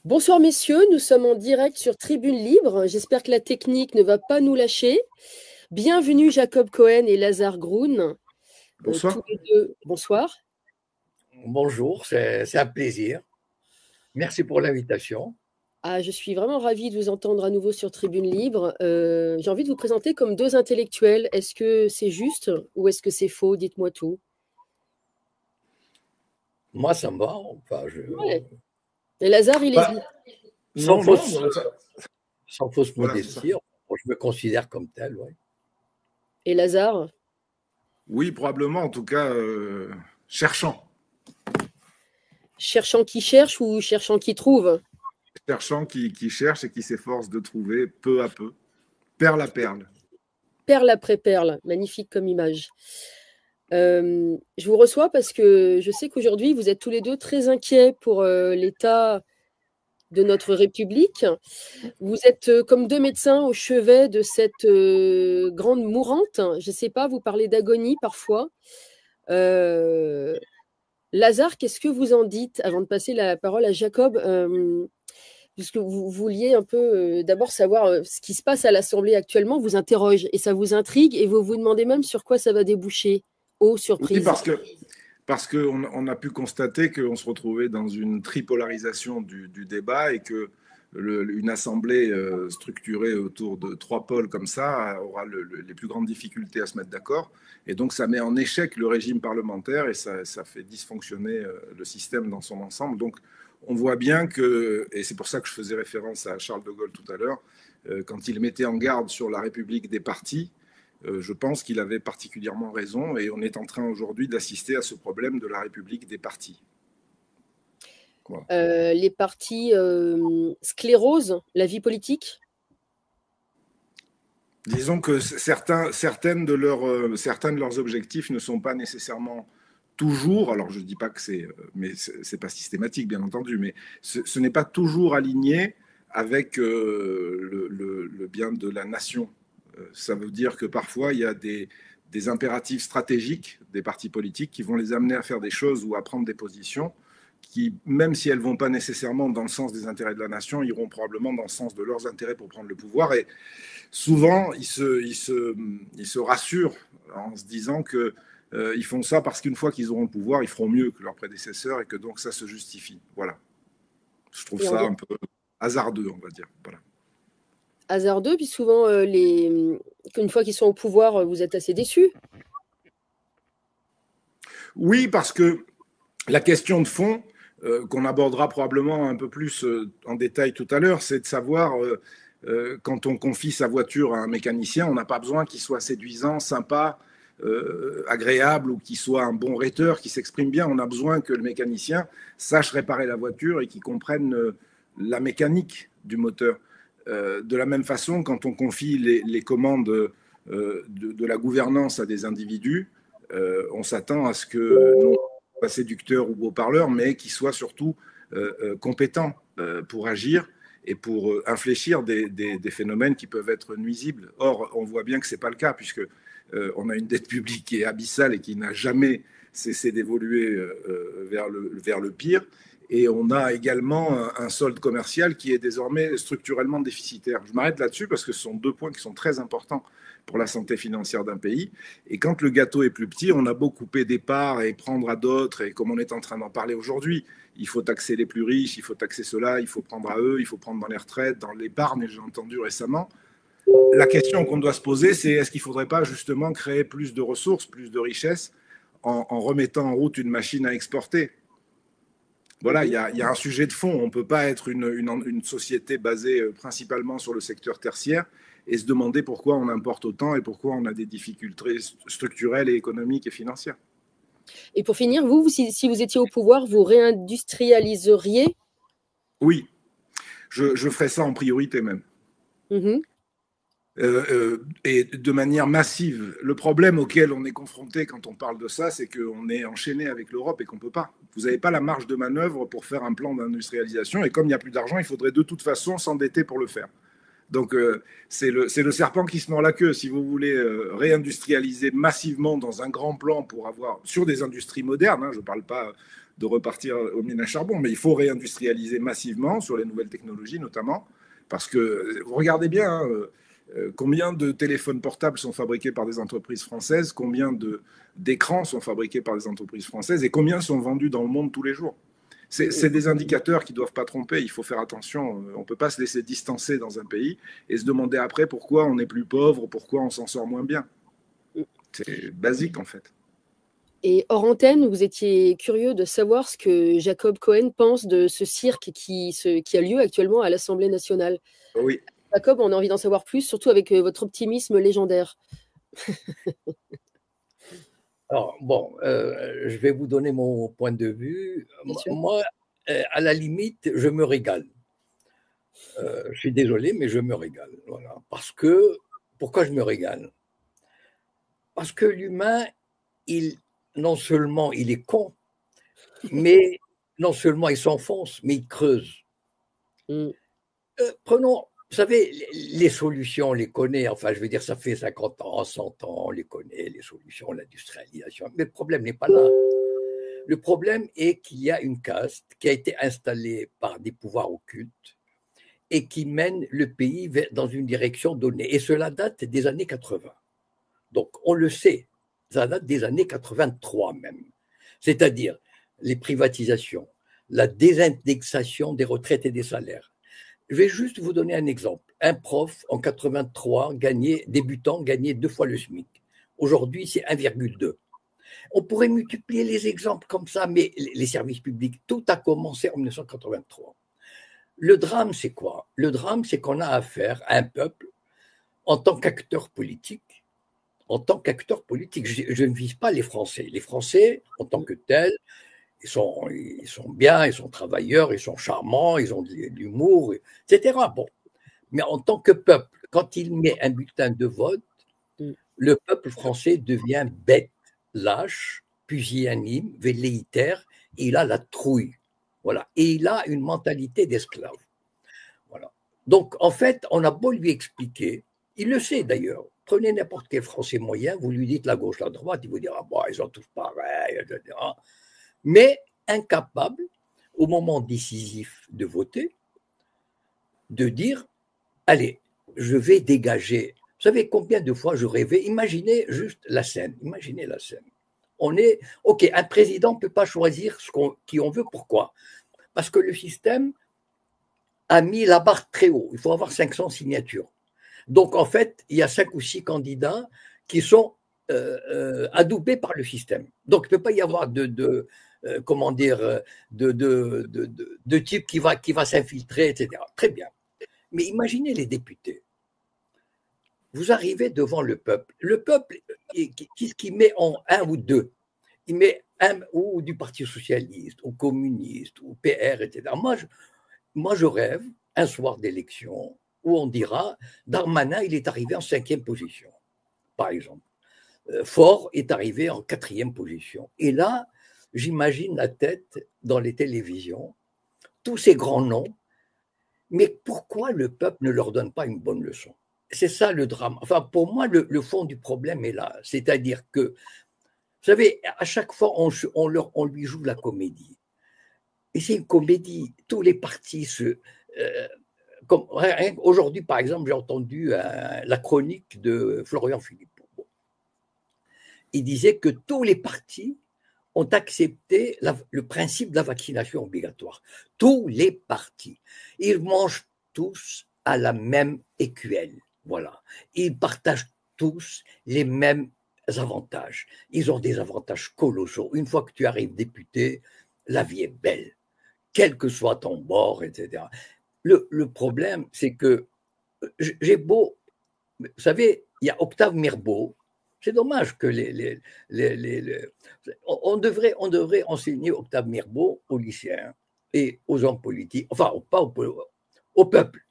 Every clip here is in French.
Bonsoir messieurs, nous sommes en direct sur Tribune Libre. J'espère que la technique ne va pas nous lâcher. Bienvenue Jacob Cohen et Lazare Groen. Tous Bonsoir. les deux. Bonsoir. Bonjour, c'est un plaisir. Merci pour l'invitation. Je suis vraiment ravie de vous entendre à nouveau sur Tribune Libre. J'ai envie de vous présenter comme deux intellectuels. Est-ce que c'est juste ou est-ce que c'est faux? Dites-moi tout. Moi, ça me va. Ouais. Et Lazare, il hésite. Sans fausse modestie, je me considère comme tel. Ouais. Et Lazare? Oui, probablement, en tout cas, cherchant. Cherchant qui cherche ou cherchant qui trouve? Cherchant qui cherche et qui s'efforce de trouver peu à peu, perle à perle. Perle après perle, magnifique comme image. Je vous reçois parce que je sais qu'aujourd'hui, vous êtes tous les deux très inquiets pour l'état de notre République. Vous êtes comme deux médecins au chevet de cette grande mourante. Je ne sais pas, vous parlez d'agonie parfois. Lazare, qu'est-ce que vous en dites avant de passer la parole à Jacob, puisque vous vouliez un peu d'abord savoir ce qui se passe à l'Assemblée actuellement, vous interroge et ça vous intrigue et vous vous demandez même sur quoi ça va déboucher. Oh, surprise. Oui, parce qu'on a pu constater qu'on se retrouvait dans une tripolarisation du débat et que une assemblée structurée autour de trois pôles comme ça aura les plus grandes difficultés à se mettre d'accord. Et donc, ça met en échec le régime parlementaire et ça fait dysfonctionner le système dans son ensemble. Donc, on voit bien que, et c'est pour ça que je faisais référence à Charles de Gaulle tout à l'heure, quand il mettait en garde sur la République des partis, je pense qu'il avait particulièrement raison et on est en train aujourd'hui d'assister à ce problème de la République des partis. Les partis sclérosent la vie politique? Disons que certains de leurs objectifs ne sont pas nécessairement toujours, alors je ne dis pas que mais c'est pas systématique bien entendu, mais ce n'est pas toujours aligné avec le bien de la nation. Ça veut dire que parfois il y a des impératifs stratégiques des partis politiques qui vont les amener à faire des choses ou à prendre des positions qui, même si elles ne vont pas nécessairement dans le sens des intérêts de la nation, iront probablement dans le sens de leurs intérêts pour prendre le pouvoir. Et souvent, ils se rassurent en se disant qu'ils font ça parce qu'une fois qu'ils auront le pouvoir, ils feront mieux que leurs prédécesseurs et que donc ça se justifie. Voilà. Je trouve ça un peu hasardeux, on va dire. Voilà. Hasardeux, puis souvent, une fois qu'ils sont au pouvoir, vous êtes assez déçus. Oui, parce que la question de fond, qu'on abordera probablement un peu plus en détail tout à l'heure, c'est de savoir, quand on confie sa voiture à un mécanicien, on n'a pas besoin qu'il soit séduisant, sympa, agréable ou qu'il soit un bon rhéteur, qui s'exprime bien. On a besoin que le mécanicien sache réparer la voiture et qu'il comprenne la mécanique du moteur. De la même façon, quand on confie les commandes de la gouvernance à des individus, on s'attend à ce que, non pas séducteur ou beau-parleur, mais qu'ils soient surtout compétents pour agir et pour infléchir des phénomènes qui peuvent être nuisibles. Or, on voit bien que ce n'est pas le cas, puisque on a une dette publique qui est abyssale et qui n'a jamais cessé d'évoluer vers le pire. Et on a également un solde commercial qui est désormais structurellement déficitaire. Je m'arrête là-dessus parce que ce sont deux points qui sont très importants pour la santé financière d'un pays. Et quand le gâteau est plus petit, on a beau couper des parts et prendre à d'autres, et comme on est en train d'en parler aujourd'hui, il faut taxer les plus riches, il faut taxer ceux-là, il faut prendre à eux, il faut prendre dans les retraites, dans l'épargne, j'ai entendu récemment. La question qu'on doit se poser, c'est est-ce qu'il ne faudrait pas justement créer plus de ressources, plus de richesses, en remettant en route une machine à exporter? Voilà, il y a un sujet de fond. On ne peut pas être une société basée principalement sur le secteur tertiaire et se demander pourquoi on importe autant et pourquoi on a des difficultés structurelles et économiques et financières. Et pour finir, vous, si vous étiez au pouvoir, vous réindustrialiseriez? Oui, je ferais ça en priorité même. Et de manière massive. Le problème auquel on est confronté quand on parle de ça, c'est qu'on est enchaîné avec l'Europe et qu'on ne peut pas. Vous n'avez pas la marge de manœuvre pour faire un plan d'industrialisation. Et comme il n'y a plus d'argent, il faudrait de toute façon s'endetter pour le faire. Donc, c'est le serpent qui se mord la queue. Si vous voulez réindustrialiser massivement dans un grand plan pour avoir, sur des industries modernes, hein, je ne parle pas de repartir aux mines à charbon. Mais il faut réindustrialiser massivement sur les nouvelles technologies notamment, parce que vous regardez bien hein, combien de téléphones portables sont fabriqués par des entreprises françaises, combien d'écrans sont fabriqués par des entreprises françaises et combien sont vendus dans le monde tous les jours. C'est des indicateurs qui ne doivent pas tromper, il faut faire attention. On ne peut pas se laisser distancer dans un pays et se demander après pourquoi on est plus pauvre, pourquoi on s'en sort moins bien. C'est basique en fait. Et hors antenne, vous étiez curieux de savoir ce que Jacob Cohen pense de ce cirque qui a lieu actuellement à l'Assemblée nationale. Oui. Jacob, on a envie d'en savoir plus, surtout avec votre optimisme légendaire. Alors, bon, je vais vous donner mon point de vue. Moi, à la limite, je me régale. Je suis désolé, mais je me régale. Voilà. Pourquoi je me régale? Parce que l'humain, non seulement il est con, mais non seulement il s'enfonce, mais il creuse. Prenons, vous savez, les solutions, on les connaît, enfin je veux dire, ça fait 50 ans, 100 ans, on les connaît, les solutions, l'industrialisation, mais le problème n'est pas là. Le problème est qu'il y a une caste qui a été installée par des pouvoirs occultes et qui mène le pays dans une direction donnée. Et cela date des années 80. Donc on le sait, ça date des années 83 même. C'est-à-dire les privatisations, la désindexation des retraites et des salaires. Je vais juste vous donner un exemple. Un prof en 83 débutant gagnait 2 fois le SMIC. Aujourd'hui, c'est 1,2. On pourrait multiplier les exemples comme ça, mais les services publics, tout a commencé en 1983. Le drame, c'est quoi? Le drame, c'est qu'on a affaire à un peuple en tant qu'acteur politique. En tant qu'acteur politique, je ne vise pas les Français. Les Français, en tant que tels, ils sont bien, ils sont travailleurs, ils sont charmants, ils ont de l'humour, etc. Bon. Mais en tant que peuple, quand il met un bulletin de vote, le peuple français devient bête, lâche, pusillanime, velléitaire, et il a la trouille. Voilà. Et il a une mentalité d'esclave. Voilà. Donc, en fait, on a beau lui expliquer, il le sait d'ailleurs. Prenez n'importe quel Français moyen, vous lui dites la gauche, la droite, il vous dira, bon, ils sont tous pareils, etc. Mais incapable, au moment décisif de voter, de dire, allez, je vais dégager. Vous savez combien de fois je rêvais? Imaginez juste la scène. Imaginez la scène. OK, un président ne peut pas choisir qui on veut. Pourquoi? Parce que le système a mis la barre très haut. Il faut avoir 500 signatures. Donc, en fait, il y a 5 ou 6 candidats qui sont adoubés par le système. Donc, il ne peut pas y avoir de type qui va s'infiltrer, etc. Très bien. Mais imaginez les députés. Vous arrivez devant le peuple. Le peuple, qu'est-ce qu'il met en 1 ou 2? Il met ou du Parti socialiste, ou communiste, ou PR, etc. Moi, je rêve, un soir d'élection, où on dira, Darmanin, il est arrivé en 5e position, par exemple. Faure est arrivé en 4e position. Et là, j'imagine la tête dans les télévisions, tous ces grands noms, mais pourquoi le peuple ne leur donne pas une bonne leçon? C'est ça le drame. Enfin, pour moi, le fond du problème est là. C'est-à-dire que, vous savez, à chaque fois, on lui joue la comédie. Et c'est une comédie. Tous les partis aujourd'hui, par exemple, j'ai entendu la chronique de Florian Philippot. Il disait que tous les partis ont accepté le principe de la vaccination obligatoire. Tous les partis. Ils mangent tous à la même écuelle. Voilà. Ils partagent tous les mêmes avantages. Ils ont des avantages colossaux. Une fois que tu arrives député, la vie est belle, quel que soit ton bord, etc. Le problème, c'est que j'ai beau... Vous savez, il y a Octave Mirbeau. C'est dommage que on devrait enseigner Octave Mirbeau aux lycéens et aux hommes politiques, enfin, pas au peuple.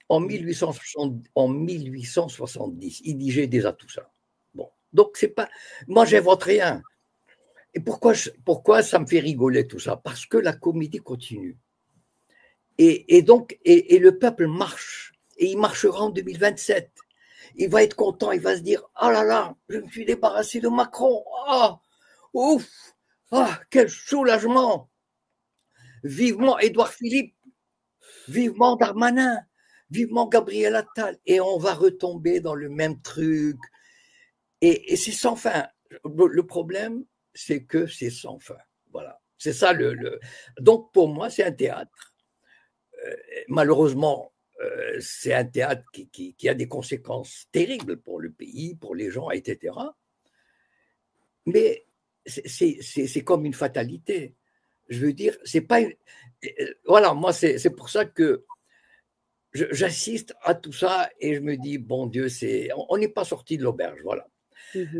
En 1870, il disait déjà tout ça. Bon, donc c'est pas, moi j'invente rien. Et pourquoi ça me fait rigoler tout ça? Parce que la comédie continue. Et donc le peuple marche, et il marchera en 2027. Il va être content, il va se dire, oh là là, je me suis débarrassé de Macron, ouf, Ah, quel soulagement! Vivement Édouard Philippe, vivement Darmanin, vivement Gabriel Attal. Et on va retomber dans le même truc. Et c'est sans fin. Le problème, c'est que c'est sans fin. Voilà. C'est ça Donc, pour moi, c'est un théâtre. Malheureusement, c'est un théâtre qui a des conséquences terribles pour le pays, pour les gens, etc. Mais c'est comme une fatalité. Je veux dire, c'est pas. Voilà, moi, c'est pour ça que j'assiste à tout ça et je me dis, bon Dieu, on n'est pas sorti de l'auberge. Voilà.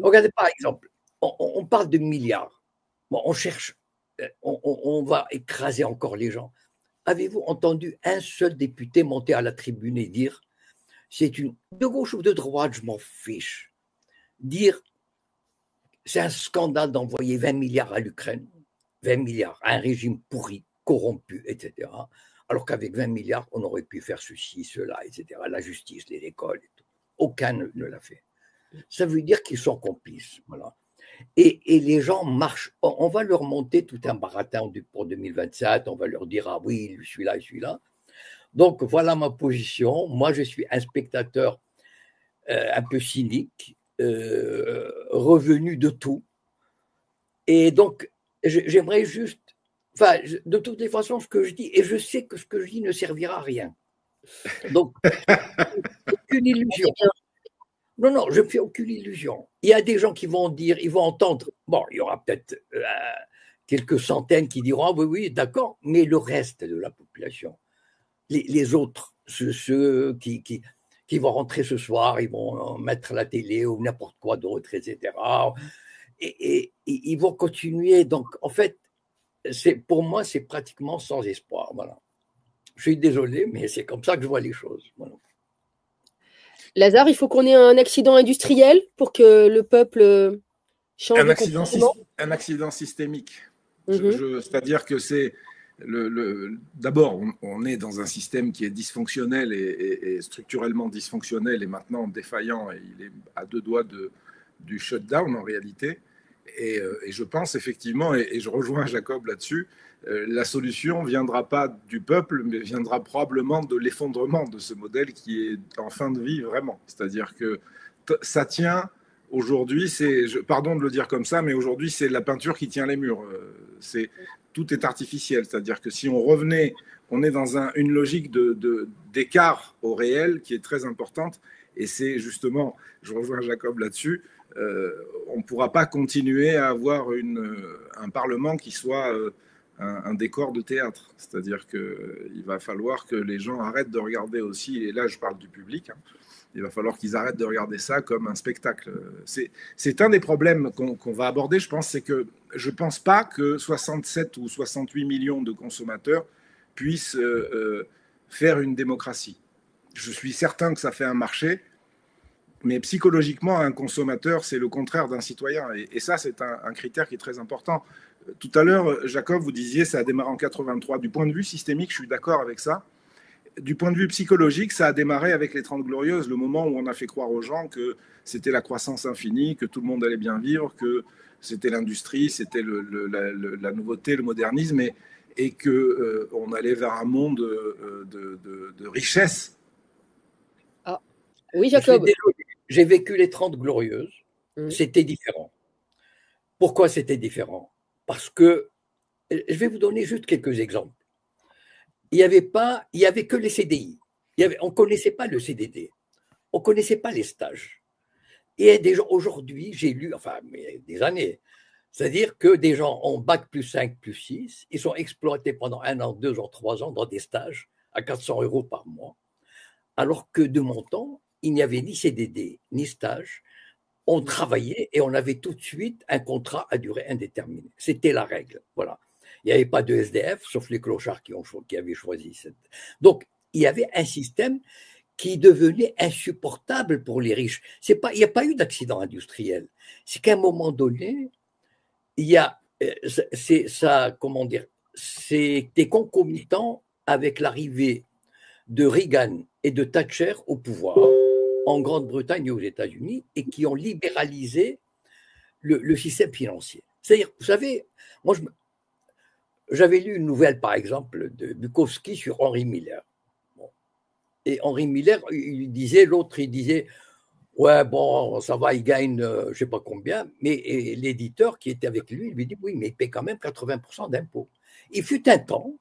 Regardez, par exemple, on parle de milliards. Bon, on cherche, on va écraser encore les gens. Avez-vous entendu un seul député monter à la tribune et dire, de gauche ou de droite, je m'en fiche, dire, c'est un scandale d'envoyer 20 milliards à l'Ukraine, 20 milliards à un régime pourri, corrompu, etc. Alors qu'avec 20 milliards, on aurait pu faire ceci, cela, etc. La justice, les écoles, et tout. Aucun ne l'a fait. Ça veut dire qu'ils sont complices. Voilà. Et les gens marchent. On va leur monter tout un baratin pour 2027. On va leur dire, ah oui, je suis là, je suis là. Donc, voilà ma position. Moi, je suis un spectateur un peu cynique, revenu de tout. Et donc, j'aimerais juste... Enfin, de toutes les façons, ce que je dis, et je sais que ce que je dis ne servira à rien. Donc, aucune illusion. Non, non, je ne me fais aucune illusion. Il y a des gens qui vont dire, ils vont entendre, bon, il y aura peut-être quelques centaines qui diront, ah, oui, oui, d'accord, mais le reste de la population, les autres, ceux qui vont rentrer ce soir, ils vont mettre la télé ou n'importe quoi d'autre, etc. Et ils vont continuer. Donc, en fait, pour moi, c'est pratiquement sans espoir. Voilà. Je suis désolé, mais c'est comme ça que je vois les choses. Voilà. Lazare, il faut qu'on ait un accident industriel pour que le peuple change de comportement. Un accident systémique. C'est-à-dire que c'est d'abord, on est dans un système qui est dysfonctionnel et structurellement dysfonctionnel et maintenant défaillant, et il est à deux doigts du shutdown en réalité. Et je pense effectivement, et je rejoins Jacob là-dessus, la solution ne viendra pas du peuple, mais viendra probablement de l'effondrement de ce modèle qui est en fin de vie vraiment. C'est-à-dire que ça tient aujourd'hui, pardon de le dire comme ça, mais aujourd'hui c'est la peinture qui tient les murs. Tout est artificiel. C'est-à-dire que si on revenait, on est dans une logique d'écart au réel qui est très importante. Et c'est justement, je rejoins Jacob là-dessus, on ne pourra pas continuer à avoir un Parlement qui soit un décor de théâtre. C'est-à-dire qu'il va falloir que les gens arrêtent de regarder aussi, et là je parle du public, hein, il va falloir qu'ils arrêtent de regarder ça comme un spectacle. C'est un des problèmes qu'on va aborder, je pense, c'est que je ne pense pas que 67 ou 68 millions de consommateurs puissent faire une démocratie. Je suis certain que ça fait un marché, mais psychologiquement, un consommateur, c'est le contraire d'un citoyen. Et ça, c'est un critère qui est très important. Tout à l'heure, Jacob, vous disiez, ça a démarré en 83. Du point de vue systémique, je suis d'accord avec ça. Du point de vue psychologique, ça a démarré avec les 30 Glorieuses, le moment où on a fait croire aux gens que c'était la croissance infinie, que tout le monde allait bien vivre, que c'était l'industrie, c'était la nouveauté, le modernisme, et qu'on allait vers un monde de richesse. Ah, oui, Jacob. J'ai vécu les 30 Glorieuses, c'était différent. Pourquoi c'était différent? Parce que, je vais vous donner juste quelques exemples. Il n'y avait que les CDI. On ne connaissait pas le CDD. On ne connaissait pas les stages. Et des gens, aujourd'hui, j'ai lu, enfin, mais des années, c'est-à-dire que des gens ont bac plus 5, plus 6, ils sont exploités pendant 1 an, 2 ans, 3 ans dans des stages à 400 € par mois, alors que de mon temps, il n'y avait ni CDD, ni stage. On travaillait et on avait tout de suite un contrat à durée indéterminée. C'était la règle. Voilà. Il n'y avait pas de SDF, sauf les clochards qui avaient choisi cette. Donc, il y avait un système qui devenait insupportable pour les riches. Il n'y a pas eu d'accident industriel. C'est qu'à un moment donné, il y a. C'était concomitant avec l'arrivée de Reagan et de Thatcher au pouvoir en Grande-Bretagne et aux États-Unis et qui ont libéralisé le système financier. C'est-à-dire, vous savez, moi, j'avais lu une nouvelle, par exemple, de Bukowski sur Henri Miller. Bon. Et Henri Miller, l'autre, il disait, ouais, bon, ça va, il gagne je ne sais pas combien, mais l'éditeur qui était avec lui, il lui dit, oui, mais il paie quand même 80% d'impôts. Il fut un temps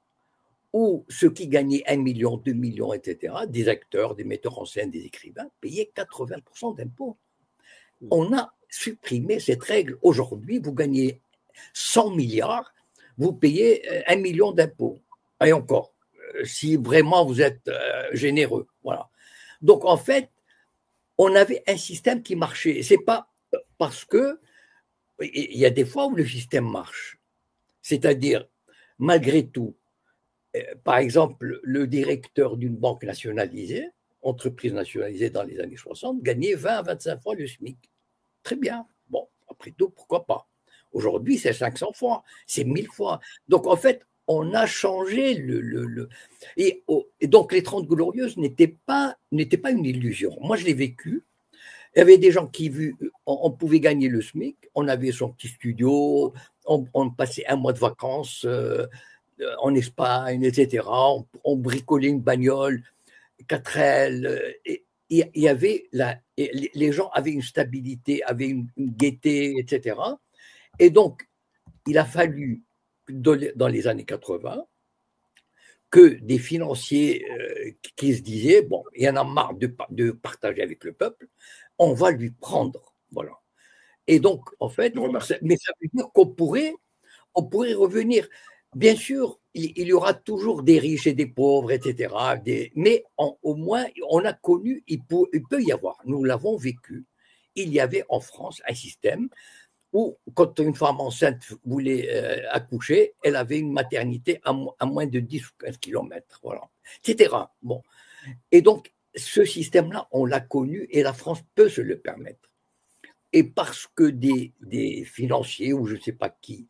où ceux qui gagnaient 1 million, 2 millions, etc., des acteurs, des metteurs en scène, des écrivains, payaient 80% d'impôts. On a supprimé cette règle. Aujourd'hui, vous gagnez 100 milliards, vous payez 1 million d'impôts. Et encore, si vraiment vous êtes généreux. Voilà. Donc, en fait, on avait un système qui marchait. Ce n'est pas parce que il y a des fois où le système marche. C'est-à-dire, malgré tout, par exemple, le directeur d'une banque nationalisée, entreprise nationalisée dans les années 60, gagnait 20 à 25 fois le SMIC. Très bien. Bon, après tout, pourquoi pas? Aujourd'hui, c'est 500 fois, c'est 1000 fois. Donc, en fait, on a changé Et donc, les 30 Glorieuses n'étaient pas une illusion. Moi, je l'ai vécu. Il y avait des gens qui, on pouvait gagner le SMIC, on avait son petit studio, on passait un mois de vacances en Espagne, etc. On bricolait une bagnole, 4L. Il y avait les gens avaient une stabilité, avaient une gaieté, etc. Et donc, il a fallu, dans les années 80, que des financiers qui se disaient, bon, il y en a marre de partager avec le peuple, on va lui prendre. Voilà. Et donc, en fait, mais ça veut dire qu'on pourrait revenir. Bien sûr, il y aura toujours des riches et des pauvres, etc. Mais au moins, on a connu, il peut y avoir, nous l'avons vécu, il y avait en France un système où, quand une femme enceinte voulait accoucher, elle avait une maternité à moins de 10 ou 15 kilomètres, voilà, etc. Bon. Et donc, ce système-là, on l'a connu et la France peut se le permettre. Et parce que des financiers ou je ne sais pas qui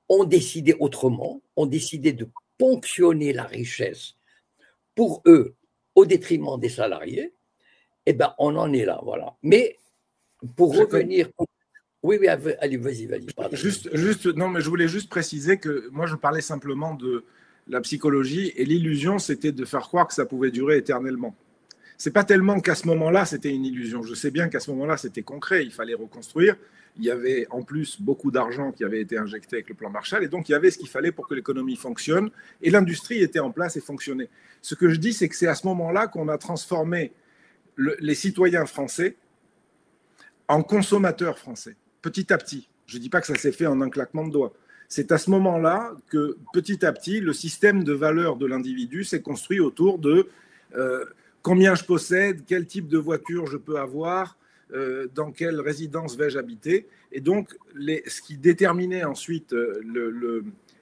ont décidé autrement, ont décidé de ponctionner la richesse pour eux au détriment des salariés, eh ben on en est là, voilà. Mais pour revenir... Oui, allez, vas-y. Non, mais je voulais juste préciser que moi, je parlais simplement de la psychologie et l'illusion, c'était de faire croire que ça pouvait durer éternellement. C'est pas tellement qu'à ce moment-là, c'était une illusion. Je sais bien qu'à ce moment-là, c'était concret. Il fallait reconstruire. Il y avait en plus beaucoup d'argent qui avait été injecté avec le plan Marshall. Et donc, il y avait ce qu'il fallait pour que l'économie fonctionne. Et l'industrie était en place et fonctionnait. Ce que je dis, c'est que c'est à ce moment-là qu'on a transformé les citoyens français en consommateurs français, petit à petit. Je ne dis pas que ça s'est fait en un claquement de doigts. C'est à ce moment-là que, petit à petit, le système de valeur de l'individu s'est construit autour de combien je possède, quel type de voiture je peux avoir, dans quelle résidence vais-je habiter. Et donc, ce qui déterminait ensuite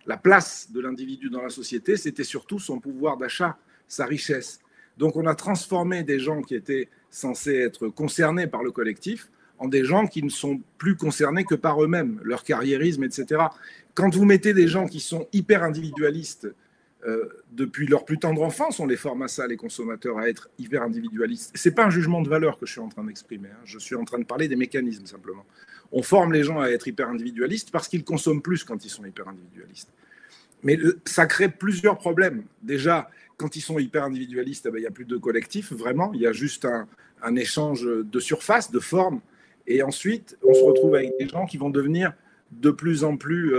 la place de l'individu dans la société, c'était surtout son pouvoir d'achat, sa richesse. Donc, on a transformé des gens qui étaient censés être concernés par le collectif en des gens qui ne sont plus concernés que par eux-mêmes, leur carriérisme, etc. Quand vous mettez des gens qui sont hyper individualistes, depuis leur plus tendre enfance, on les forme à ça, les consommateurs, à être hyper individualistes. Ce n'est pas un jugement de valeur que je suis en train d'exprimer, hein. Je suis en train de parler des mécanismes simplement. On forme les gens à être hyper individualistes parce qu'ils consomment plus quand ils sont hyper individualistes. Mais ça crée plusieurs problèmes. Déjà, quand ils sont hyper individualistes, il n'y a plus de collectif, vraiment. Il y a juste un échange de surface, de forme. Et ensuite, on se retrouve avec des gens qui vont devenir de plus en plus...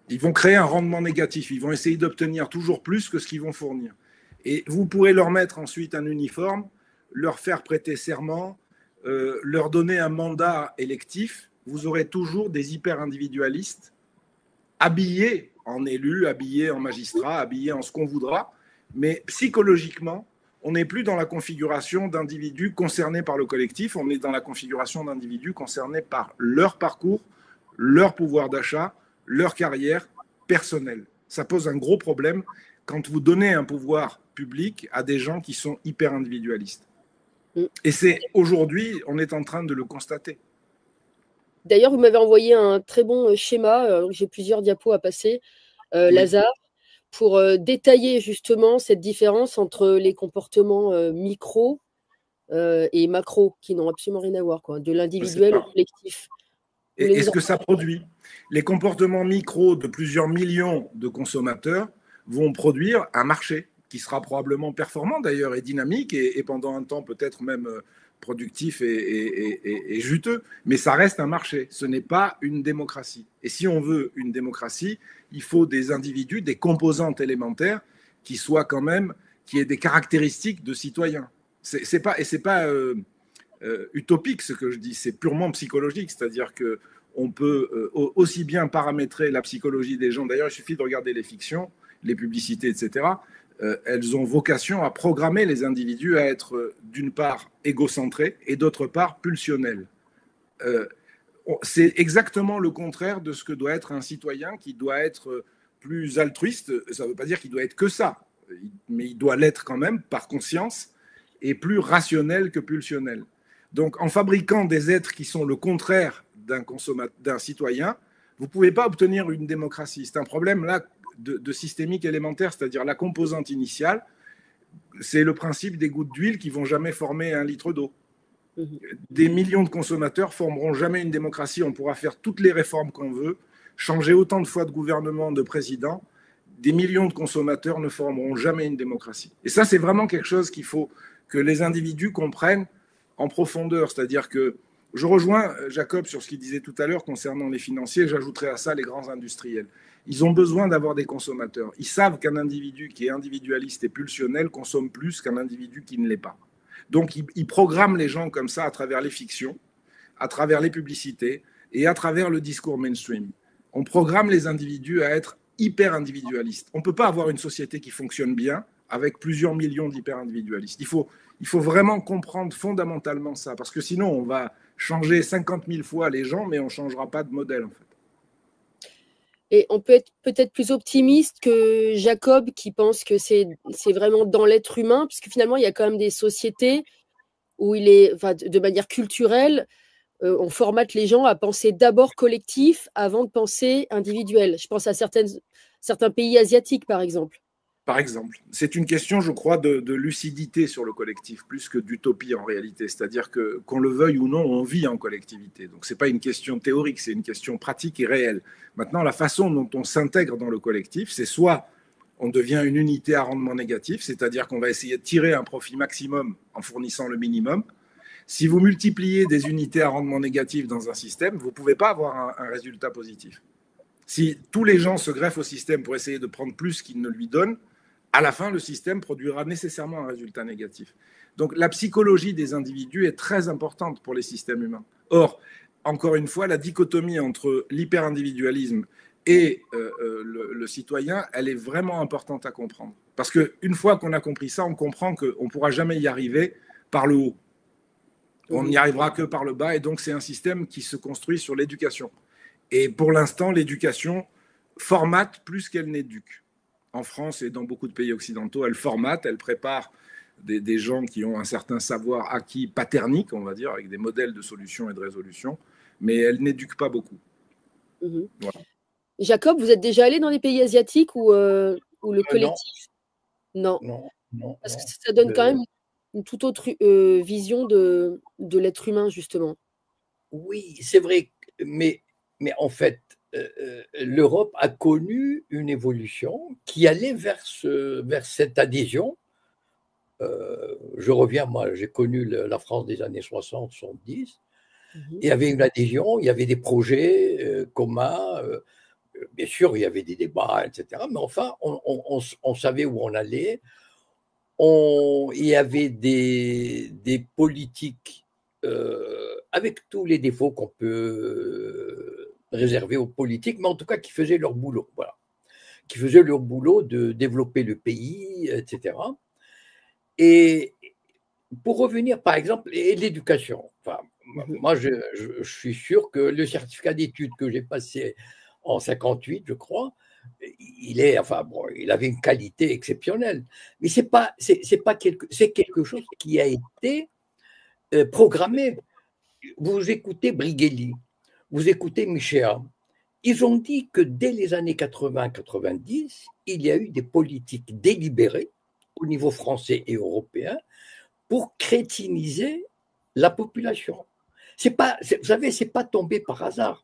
ils vont créer un rendement négatif. Ils vont essayer d'obtenir toujours plus que ce qu'ils vont fournir. Et vous pourrez leur mettre ensuite un uniforme, leur faire prêter serment, leur donner un mandat électif. Vous aurez toujours des hyper-individualistes habillés en élus, habillés en magistrats, habillés en ce qu'on voudra. Mais psychologiquement, on n'est plus dans la configuration d'individus concernés par le collectif. On est dans la configuration d'individus concernés par leur parcours, leur pouvoir d'achat, leur carrière personnelle. Ça pose un gros problème quand vous donnez un pouvoir public à des gens qui sont hyper individualistes. Et c'est aujourd'hui, on est en train de le constater. D'ailleurs, vous m'avez envoyé un très bon schéma, j'ai plusieurs diapos à passer, oui. Lazare, pour détailler justement cette différence entre les comportements micro et macro, qui n'ont absolument rien à voir, quoi, de l'individuel au collectif. Et ce que ça produit. Les comportements micro de plusieurs millions de consommateurs vont produire un marché qui sera probablement performant d'ailleurs et dynamique et pendant un temps peut-être même productif et juteux. Mais ça reste un marché, ce n'est pas une démocratie. Et si on veut une démocratie, il faut des individus, des composantes élémentaires qui soient quand même, qui aient des caractéristiques de citoyens. C'est pas utopique ce que je dis, c'est purement psychologique, c'est-à-dire que on peut aussi bien paramétrer la psychologie des gens. D'ailleurs, il suffit de regarder les fictions, les publicités, etc. Elles ont vocation à programmer les individus à être d'une part égocentrés et d'autre part pulsionnels. C'est exactement le contraire de ce que doit être un citoyen qui doit être plus altruiste. Ça ne veut pas dire qu'il doit être que ça, mais il doit l'être quand même par conscience et plus rationnel que pulsionnel. Donc, en fabriquant des êtres qui sont le contraire d'un citoyen, vous ne pouvez pas obtenir une démocratie. C'est un problème là de systémique élémentaire, c'est-à-dire la composante initiale, c'est le principe des gouttes d'huile qui ne vont jamais former un litre d'eau. Des millions de consommateurs formeront jamais une démocratie. On pourra faire toutes les réformes qu'on veut, changer autant de fois de gouvernement, de président. Des millions de consommateurs ne formeront jamais une démocratie. Et ça, c'est vraiment quelque chose qu'il faut que les individus comprennent en profondeur. C'est-à-dire que je rejoins Jacob sur ce qu'il disait tout à l'heure concernant les financiers. J'ajouterai à ça les grands industriels. Ils ont besoin d'avoir des consommateurs. Ils savent qu'un individu qui est individualiste et pulsionnel consomme plus qu'un individu qui ne l'est pas. Donc, ils programment les gens comme ça à travers les fictions, à travers les publicités et à travers le discours mainstream. On programme les individus à être hyper individualistes. On ne peut pas avoir une société qui fonctionne bien avec plusieurs millions d'hyper individualistes. Il faut vraiment comprendre fondamentalement ça, parce que sinon, on va changer 50 000 fois les gens, mais on ne changera pas de modèle, en fait. Et on peut être peut-être plus optimiste que Jacob qui pense que c'est vraiment dans l'être humain, puisque finalement, il y a quand même des sociétés où de manière culturelle, on formate les gens à penser d'abord collectif avant de penser individuel. Je pense à certains pays asiatiques, par exemple. Par exemple, c'est une question, je crois, de lucidité sur le collectif, plus que d'utopie en réalité. C'est-à-dire que, qu'on le veuille ou non, on vit en collectivité. Donc, ce n'est pas une question théorique, c'est une question pratique et réelle. Maintenant, la façon dont on s'intègre dans le collectif, c'est soit on devient une unité à rendement négatif, c'est-à-dire qu'on va essayer de tirer un profit maximum en fournissant le minimum. Si vous multipliez des unités à rendement négatif dans un système, vous ne pouvez pas avoir un résultat positif. Si tous les gens se greffent au système pour essayer de prendre plus qu'ils ne lui donnent, à la fin, le système produira nécessairement un résultat négatif. Donc la psychologie des individus est très importante pour les systèmes humains. Or, encore une fois, la dichotomie entre l'hyper-individualisme et le citoyen, elle est vraiment importante à comprendre. Parce qu'une fois qu'on a compris ça, on comprend qu'on ne pourra jamais y arriver par le haut. On n'y arrivera que par le bas, et donc c'est un système qui se construit sur l'éducation. Et pour l'instant, l'éducation formate plus qu'elle n'éduque. En France et dans beaucoup de pays occidentaux, elle formate, elle prépare des gens qui ont un certain savoir acquis paternique, on va dire, avec des modèles de solutions et de résolution, mais elle n'éduque pas beaucoup. Voilà. Jacob, vous êtes déjà allé dans les pays asiatiques où le collectif... Non. Parce que ça donne quand même une toute autre vision de l'être humain, justement. Oui, c'est vrai, mais en fait, l'Europe a connu une évolution qui allait vers cette adhésion. Je reviens, moi, j'ai connu la France des années 60, 70. Il y avait une adhésion, il y avait des projets communs. Bien sûr, il y avait des débats, etc. Mais enfin, on savait où on allait. Il y avait des politiques avec tous les défauts qu'on peut réserver aux politiques, mais en tout cas qui faisaient leur boulot, voilà, qui faisaient leur boulot de développer le pays, etc. Et pour revenir, par exemple, et l'éducation. Enfin, moi, je suis sûr que le certificat d'études que j'ai passé en 58, je crois, il avait une qualité exceptionnelle. Mais c'est quelque chose qui a été programmé. Vous écoutez Brigelli, vous écoutez Michéa, ils ont dit que dès les années 80-90, il y a eu des politiques délibérées au niveau français et européen pour crétiniser la population. Vous savez, c'est pas tombé par hasard.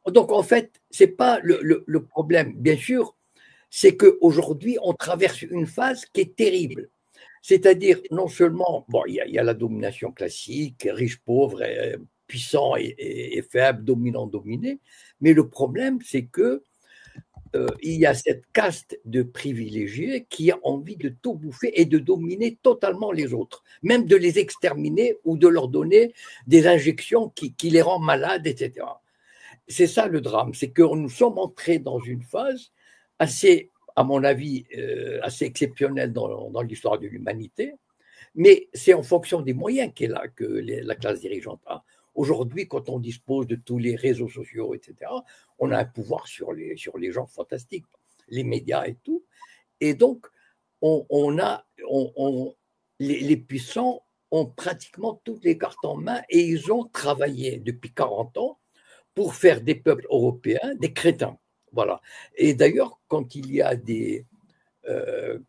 Donc, en fait, c'est pas le problème. Bien sûr, c'est qu'aujourd'hui, on traverse une phase qui est terrible. C'est-à-dire, non seulement, bon, il y a la domination classique, riche, pauvre, puissant et faible, dominant, dominé, mais le problème, c'est que il y a cette caste de privilégiés qui a envie de tout bouffer et de dominer totalement les autres, même de les exterminer ou de leur donner des injections qui les rendent malades, etc. C'est ça le drame, c'est que nous sommes entrés dans une phase assez, à mon avis, assez exceptionnelle dans l'histoire de l'humanité, mais c'est en fonction des moyens qu'est là que la classe dirigeante a. Aujourd'hui, quand on dispose de tous les réseaux sociaux, etc., on a un pouvoir sur les gens fantastiques, les médias et tout. Et donc, les puissants ont pratiquement toutes les cartes en main et ils ont travaillé depuis 40 ans pour faire des peuples européens des crétins. Voilà. Et d'ailleurs, quand il y a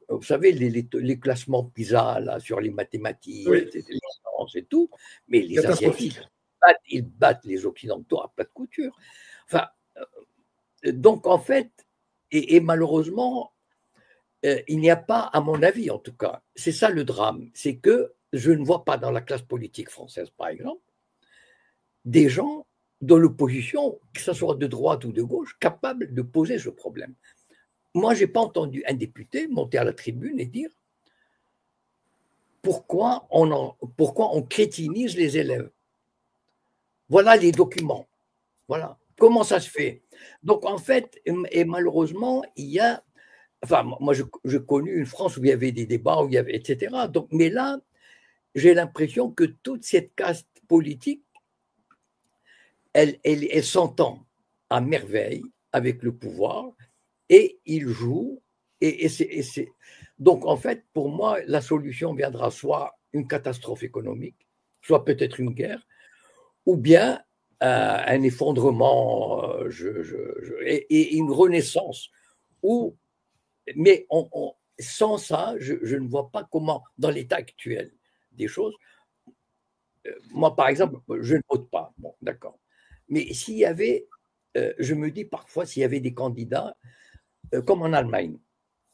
vous savez, les classements PISA là, sur les mathématiques, oui, les sciences et tout, mais les Asiatiques, ils battent les Occidentaux à plat de couture. Enfin, donc en fait, et malheureusement, il n'y a pas, à mon avis en tout cas, c'est ça le drame, c'est que je ne vois pas dans la classe politique française, par exemple, des gens de l'opposition, que ce soit de droite ou de gauche, capables de poser ce problème. Moi, je n'ai pas entendu un député monter à la tribune et dire pourquoi on crétinise les élèves. Voilà les documents. Voilà. Comment ça se fait? Donc, en fait, et malheureusement, il y a. Enfin, moi, je connais une France où il y avait des débats, où il y avait, etc. Donc, mais là, j'ai l'impression que toute cette caste politique, elle s'entend à merveille avec le pouvoir et il joue. Donc, en fait, pour moi, la solution viendra soit une catastrophe économique, soit peut-être une guerre, ou bien un effondrement et une renaissance. Mais sans ça, je ne vois pas comment, dans l'état actuel des choses, moi, par exemple, je ne vote pas. Bon, d'accord. Mais s'il y avait, je me dis parfois, s'il y avait des candidats, comme en Allemagne,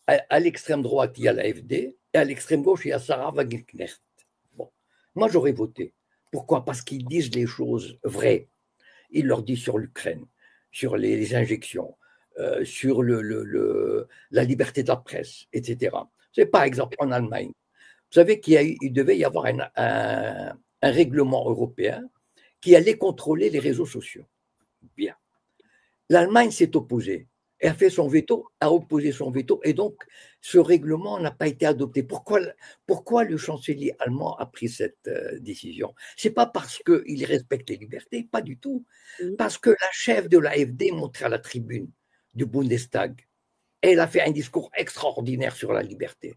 à l'extrême droite, il y a l'AfD, et à l'extrême gauche, il y a Sarah Wagenknecht. Bon, moi, j'aurais voté. Pourquoi? Parce qu'ils disent les choses vraies. Ils leur disent sur l'Ukraine, sur les injections, sur la liberté de la presse, etc. C'est par exemple en Allemagne. Vous savez qu'il devait y avoir un règlement européen qui allait contrôler les réseaux sociaux. Bien. L'Allemagne s'est opposée et a fait son veto, a opposé son veto, et donc ce règlement n'a pas été adopté. Pourquoi le chancelier allemand a pris cette décision? C'est pas parce qu'il respecte les libertés, pas du tout. Parce que la chef de l'AfD est montée à la tribune du Bundestag. Et elle a fait un discours extraordinaire sur la liberté.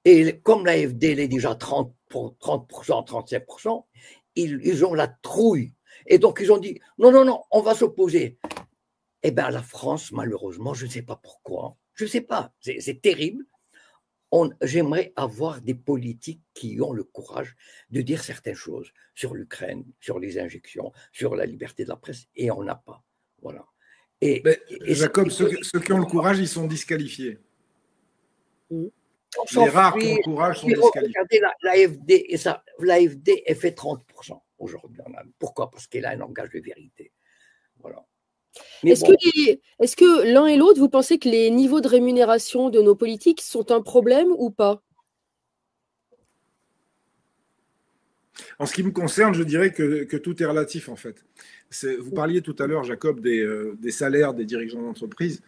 Et comme l'AfD est déjà 30%, 35%, ils ont la trouille. Et donc ils ont dit, non, on va s'opposer. Eh bien, la France, malheureusement, je ne sais pas pourquoi, je ne sais pas, c'est terrible. J'aimerais avoir des politiques qui ont le courage de dire certaines choses sur l'Ukraine, sur les injections, sur la liberté de la presse, et on n'a pas. Voilà. Jacob, ceux qui ont le courage, ils sont disqualifiés. Les rares qui ont le courage sont disqualifiés. Regardez l'AfD, et ça, l'AfD, elle fait 30% aujourd'hui. Pourquoi? Parce qu'elle a un langage de vérité. Voilà. Est-ce que l'un et l'autre, vous pensez que les niveaux de rémunération de nos politiques sont un problème ou pas? En ce qui me concerne, je dirais que tout est relatif en fait. Vous parliez tout à l'heure, Jacob, des salaires des dirigeants d'entreprise.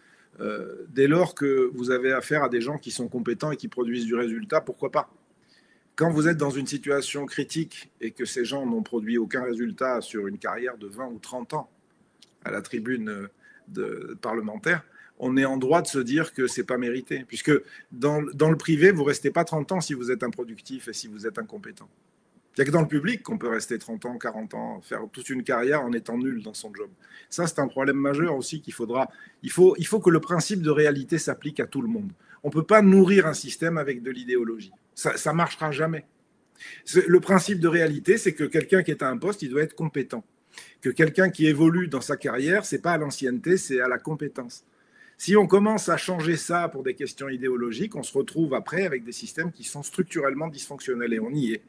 Dès lors que vous avez affaire à des gens qui sont compétents et qui produisent du résultat, pourquoi pas? Quand vous êtes dans une situation critique et que ces gens n'ont produit aucun résultat sur une carrière de 20 ou 30 ans à la tribune parlementaire, on est en droit de se dire que ce n'est pas mérité. Puisque dans le privé, vous ne restez pas 30 ans si vous êtes improductif et si vous êtes incompétent. Il n'y a que dans le public qu'on peut rester 30 ans, 40 ans, faire toute une carrière en étant nul dans son job. Ça, c'est un problème majeur aussi qu'il faudra... Il faut que le principe de réalité s'applique à tout le monde. On ne peut pas nourrir un système avec de l'idéologie. Ça ne marchera jamais. Le principe de réalité, c'est que quelqu'un qui est à un poste, il doit être compétent. Que quelqu'un qui évolue dans sa carrière, c'est pas à l'ancienneté, c'est à la compétence. Si on commence à changer ça pour des questions idéologiques, on se retrouve après avec des systèmes qui sont structurellement dysfonctionnels et on y est.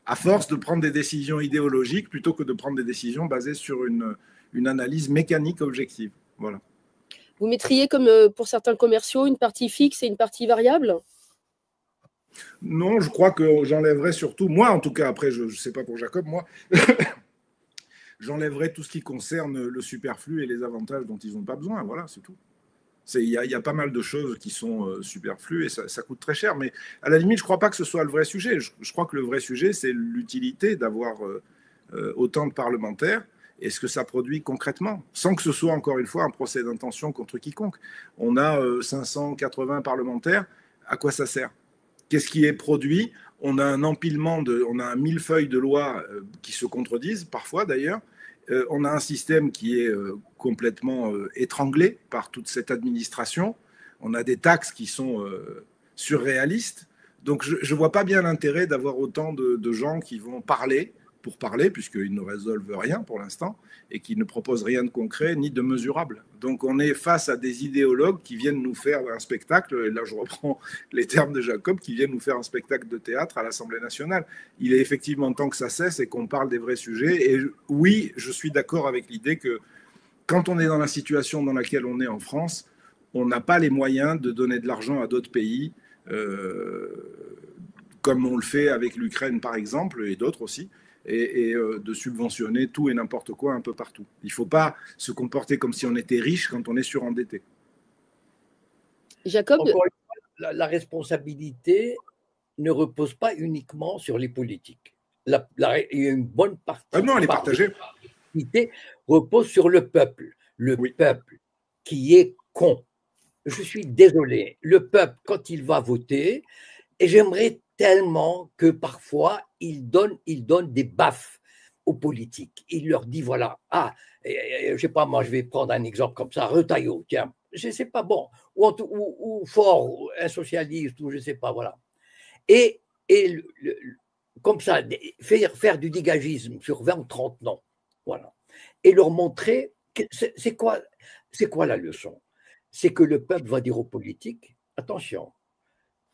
À force de prendre des décisions idéologiques plutôt que de prendre des décisions basées sur une analyse mécanique objective. Voilà. Vous mettriez, comme pour certains commerciaux, une partie fixe et une partie variable? Non, je crois que j'enlèverais surtout, moi en tout cas, après je ne sais pas pour Jacob, moi, j'enlèverais tout ce qui concerne le superflu et les avantages dont ils n'ont pas besoin. Voilà, c'est tout. Il y a pas mal de choses qui sont superflues et ça coûte très cher. Mais à la limite, je ne crois pas que ce soit le vrai sujet. Je crois que le vrai sujet, c'est l'utilité d'avoir autant de parlementaires et ce que ça produit concrètement, sans que ce soit, encore une fois, un procès d'intention contre quiconque. On a 580 parlementaires. À quoi ça sert? Qu'est-ce qui est produit? On a un empilement, on a un millefeuille de lois qui se contredisent, parfois d'ailleurs. On a un système qui est complètement étranglé par toute cette administration. On a des taxes qui sont surréalistes. Donc je ne vois pas bien l'intérêt d'avoir autant de gens qui vont parler pour parler, puisqu'ils ne résolvent rien pour l'instant, et qui ne proposent rien de concret ni de mesurable. Donc on est face à des idéologues qui viennent nous faire un spectacle, et là je reprends les termes de Jacob, qui viennent nous faire un spectacle de théâtre à l'Assemblée nationale. Il est effectivement temps que ça cesse et qu'on parle des vrais sujets. Et oui, je suis d'accord avec l'idée que quand on est dans la situation dans laquelle on est en France, on n'a pas les moyens de donner de l'argent à d'autres pays, comme on le fait avec l'Ukraine par exemple, et d'autres aussi, et de subventionner tout et n'importe quoi un peu partout. Il ne faut pas se comporter comme si on était riche quand on est surendetté. Jacob, encore une fois, la responsabilité ne repose pas uniquement sur les politiques. Il y a une bonne partie. Ah non, elle est partagée. Repose sur le peuple. Le peuple qui est con. Je suis désolé. Le peuple, quand il va voter, et j'aimerais tellement que parfois il donne des baffes aux politiques. Il leur dit voilà, je sais pas, moi je vais prendre un exemple comme ça, Retailleau, tiens, je sais pas, bon, ou Fort, un socialiste, ou je sais pas, voilà. Et comme ça, faire du dégagisme sur 20 ou 30 noms, voilà. Et leur montrer, c'est quoi la leçon? C'est que le peuple va dire aux politiques, attention,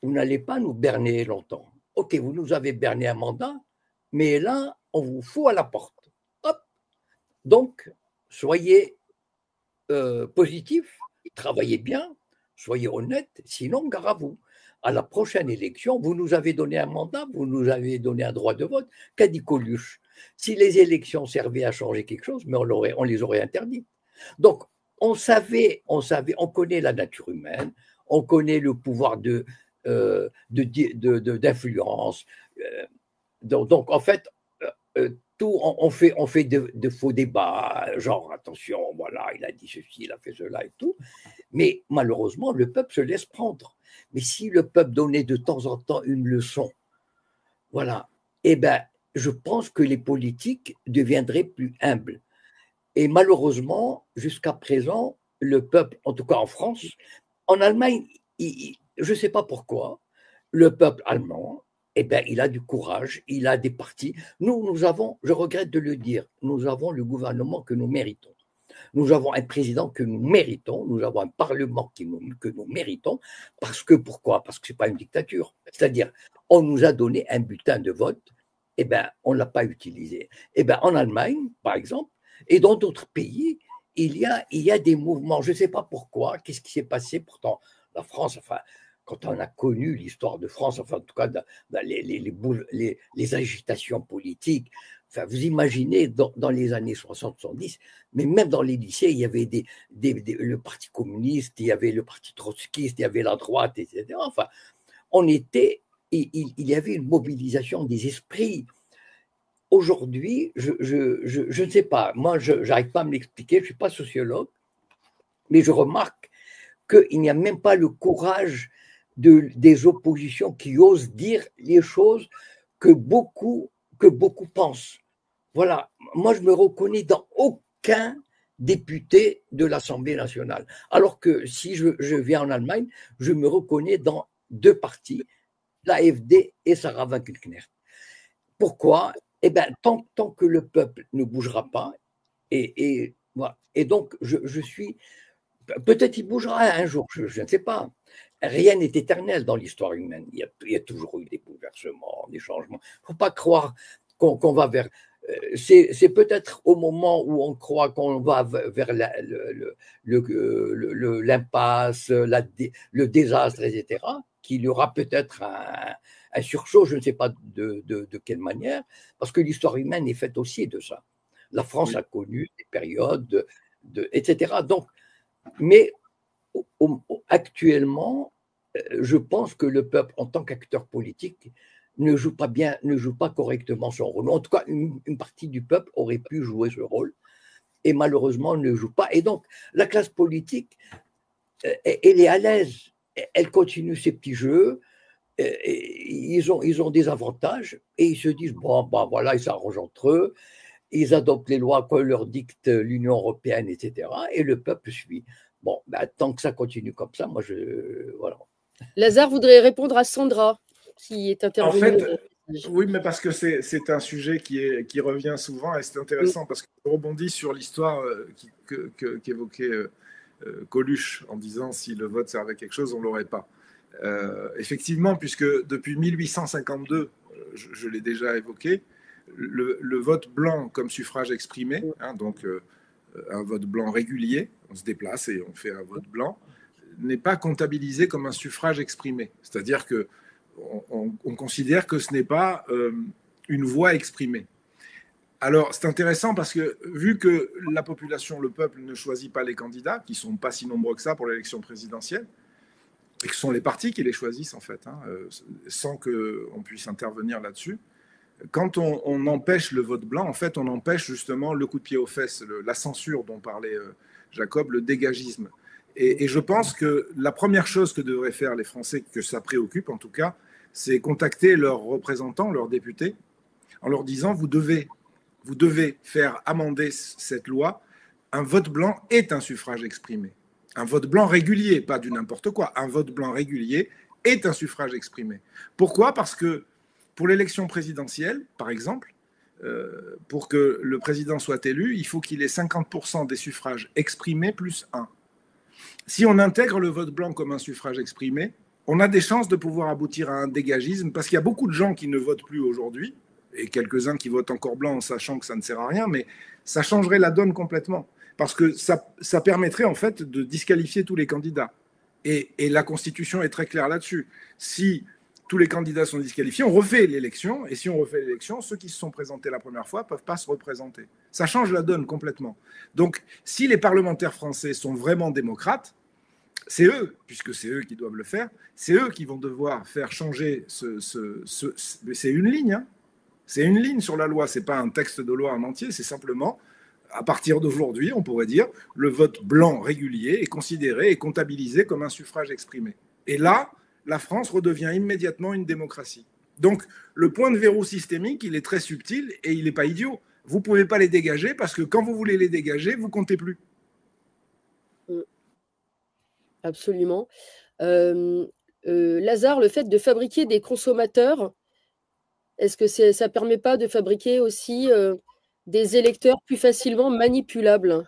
vous n'allez pas nous berner longtemps. Ok, vous nous avez berné un mandat, mais là, on vous fout à la porte. Hop. Donc, soyez positifs, travaillez bien, soyez honnêtes, sinon, gare à vous. À la prochaine élection, vous nous avez donné un mandat, vous nous avez donné un droit de vote. Qu'a dit Coluche? Si les élections servaient à changer quelque chose, mais on les aurait interdites. Donc, on connaît la nature humaine, on connaît le pouvoir d'influence. Donc, en fait, on fait de faux débats, genre, attention, voilà, il a dit ceci, il a fait cela et tout. Mais malheureusement, le peuple se laisse prendre. Mais si le peuple donnait de temps en temps une leçon, voilà, eh bien, je pense que les politiques deviendraient plus humbles. Et malheureusement, jusqu'à présent, le peuple, en tout cas en France, en Allemagne, je ne sais pas pourquoi, le peuple allemand, eh bien, il a du courage, il a des partis. Nous avons, je regrette de le dire, nous avons le gouvernement que nous méritons. Nous avons un président que nous méritons, nous avons un parlement que nous méritons, pourquoi? Parce que ce n'est pas une dictature. C'est-à-dire, on nous a donné un bulletin de vote, eh bien, on ne l'a pas utilisé. Eh bien, en Allemagne, par exemple, et dans d'autres pays, il y a des mouvements, je ne sais pas pourquoi, qu'est-ce qui s'est passé, pourtant, la France, enfin, quand on a connu l'histoire de France, enfin, en tout cas, les agitations politiques, enfin, vous imaginez, dans les années 60-70, mais même dans les lycées, il y avait le Parti communiste, il y avait le Parti trotskiste, il y avait la droite, etc. Enfin, il y avait une mobilisation des esprits. Aujourd'hui, je ne sais pas, moi, je n'arrive pas à me l'expliquer, je ne suis pas sociologue, mais je remarque qu'il n'y a même pas le courage des oppositions qui osent dire les choses que beaucoup pensent. Voilà, moi, je me reconnais dans aucun député de l'Assemblée nationale. Alors que si je viens en Allemagne, je me reconnais dans deux partis, l'AfD et Sarah Wagenknecht. Pourquoi? Eh bien, tant que le peuple ne bougera pas, voilà. Et donc, je suis. Peut-être il bougera un jour, je ne sais pas. Rien n'est éternel dans l'histoire humaine. Il y a toujours eu des bouleversements, des changements. Il ne faut pas croire qu'on va vers. C'est peut-être au moment où on croit qu'on va vers l'impasse, le désastre, etc., qu'il y aura peut-être un sursaut, je ne sais pas de quelle manière, parce que l'histoire humaine est faite aussi de ça. La France a connu des périodes, etc. Donc, mais actuellement, je pense que le peuple, en tant qu'acteur politique, ne joue pas correctement son rôle. En tout cas, une partie du peuple aurait pu jouer ce rôle et malheureusement ne joue pas. Et donc, la classe politique, elle est à l'aise, elle continue ses petits jeux, ils ont des avantages et ils se disent, bon, voilà, ils s'arrangent entre eux, ils adoptent les lois que leur dicte l'Union européenne, etc. Et le peuple suit. Bon, tant que ça continue comme ça, moi, voilà. Lazare voudrait répondre à Sandra, qui est intervenue. En fait, oui, mais parce que c'est un sujet qui revient souvent et c'est intéressant parce que je rebondis sur l'histoire qu'évoquait Coluche en disant si le vote servait à quelque chose, on ne l'aurait pas. Effectivement, puisque depuis 1852, je l'ai déjà évoqué, le vote blanc comme suffrage exprimé, donc un vote blanc régulier, on se déplace et on fait un vote blanc, n'est pas comptabilisé comme un suffrage exprimé. C'est-à-dire qu'on considère que ce n'est pas une voix exprimée. Alors, c'est intéressant parce que vu que la population, le peuple, ne choisit pas les candidats, qui ne sont pas si nombreux que ça pour l'élection présidentielle, et que ce sont les partis qui les choisissent, en fait, sans qu'on puisse intervenir là-dessus, quand on empêche le vote blanc, en fait, on empêche justement le coup de pied aux fesses, la censure dont parlait Jacob, le dégagisme. Et je pense que la première chose que devraient faire les Français, que ça préoccupe en tout cas, c'est contacter leurs représentants, leurs députés, en leur disant vous devez faire amender cette loi. Un vote blanc est un suffrage exprimé. Un vote blanc régulier, pas du n'importe quoi. Un vote blanc régulier est un suffrage exprimé. Pourquoi? Parce que pour l'élection présidentielle, par exemple, pour que le président soit élu, il faut qu'il ait 50% des suffrages exprimés plus 1. Si on intègre le vote blanc comme un suffrage exprimé, on a des chances de pouvoir aboutir à un dégagisme, parce qu'il y a beaucoup de gens qui ne votent plus aujourd'hui, et quelques-uns qui votent encore blanc en sachant que ça ne sert à rien, mais ça changerait la donne complètement, parce que ça permettrait en fait de disqualifier tous les candidats. Et la Constitution est très claire là-dessus. Si tous les candidats sont disqualifiés, on refait l'élection, et si on refait l'élection, ceux qui se sont présentés la première fois ne peuvent pas se représenter. Ça change la donne complètement. Donc, si les parlementaires français sont vraiment démocrates, c'est eux, puisque c'est eux qui doivent le faire, c'est eux qui vont devoir faire changer c'est une ligne, hein. C'est une ligne sur la loi, c'est pas un texte de loi en entier, c'est simplement, à partir d'aujourd'hui, on pourrait dire, le vote blanc régulier est considéré et comptabilisé comme un suffrage exprimé. Et là, la France redevient immédiatement une démocratie. Donc, le point de verrou systémique, il est très subtil et il n'est pas idiot. Vous ne pouvez pas les dégager parce que quand vous voulez les dégager, vous ne comptez plus. Absolument. Lazare, le fait de fabriquer des consommateurs, est-ce que ça ne permet pas de fabriquer aussi des électeurs plus facilement manipulables?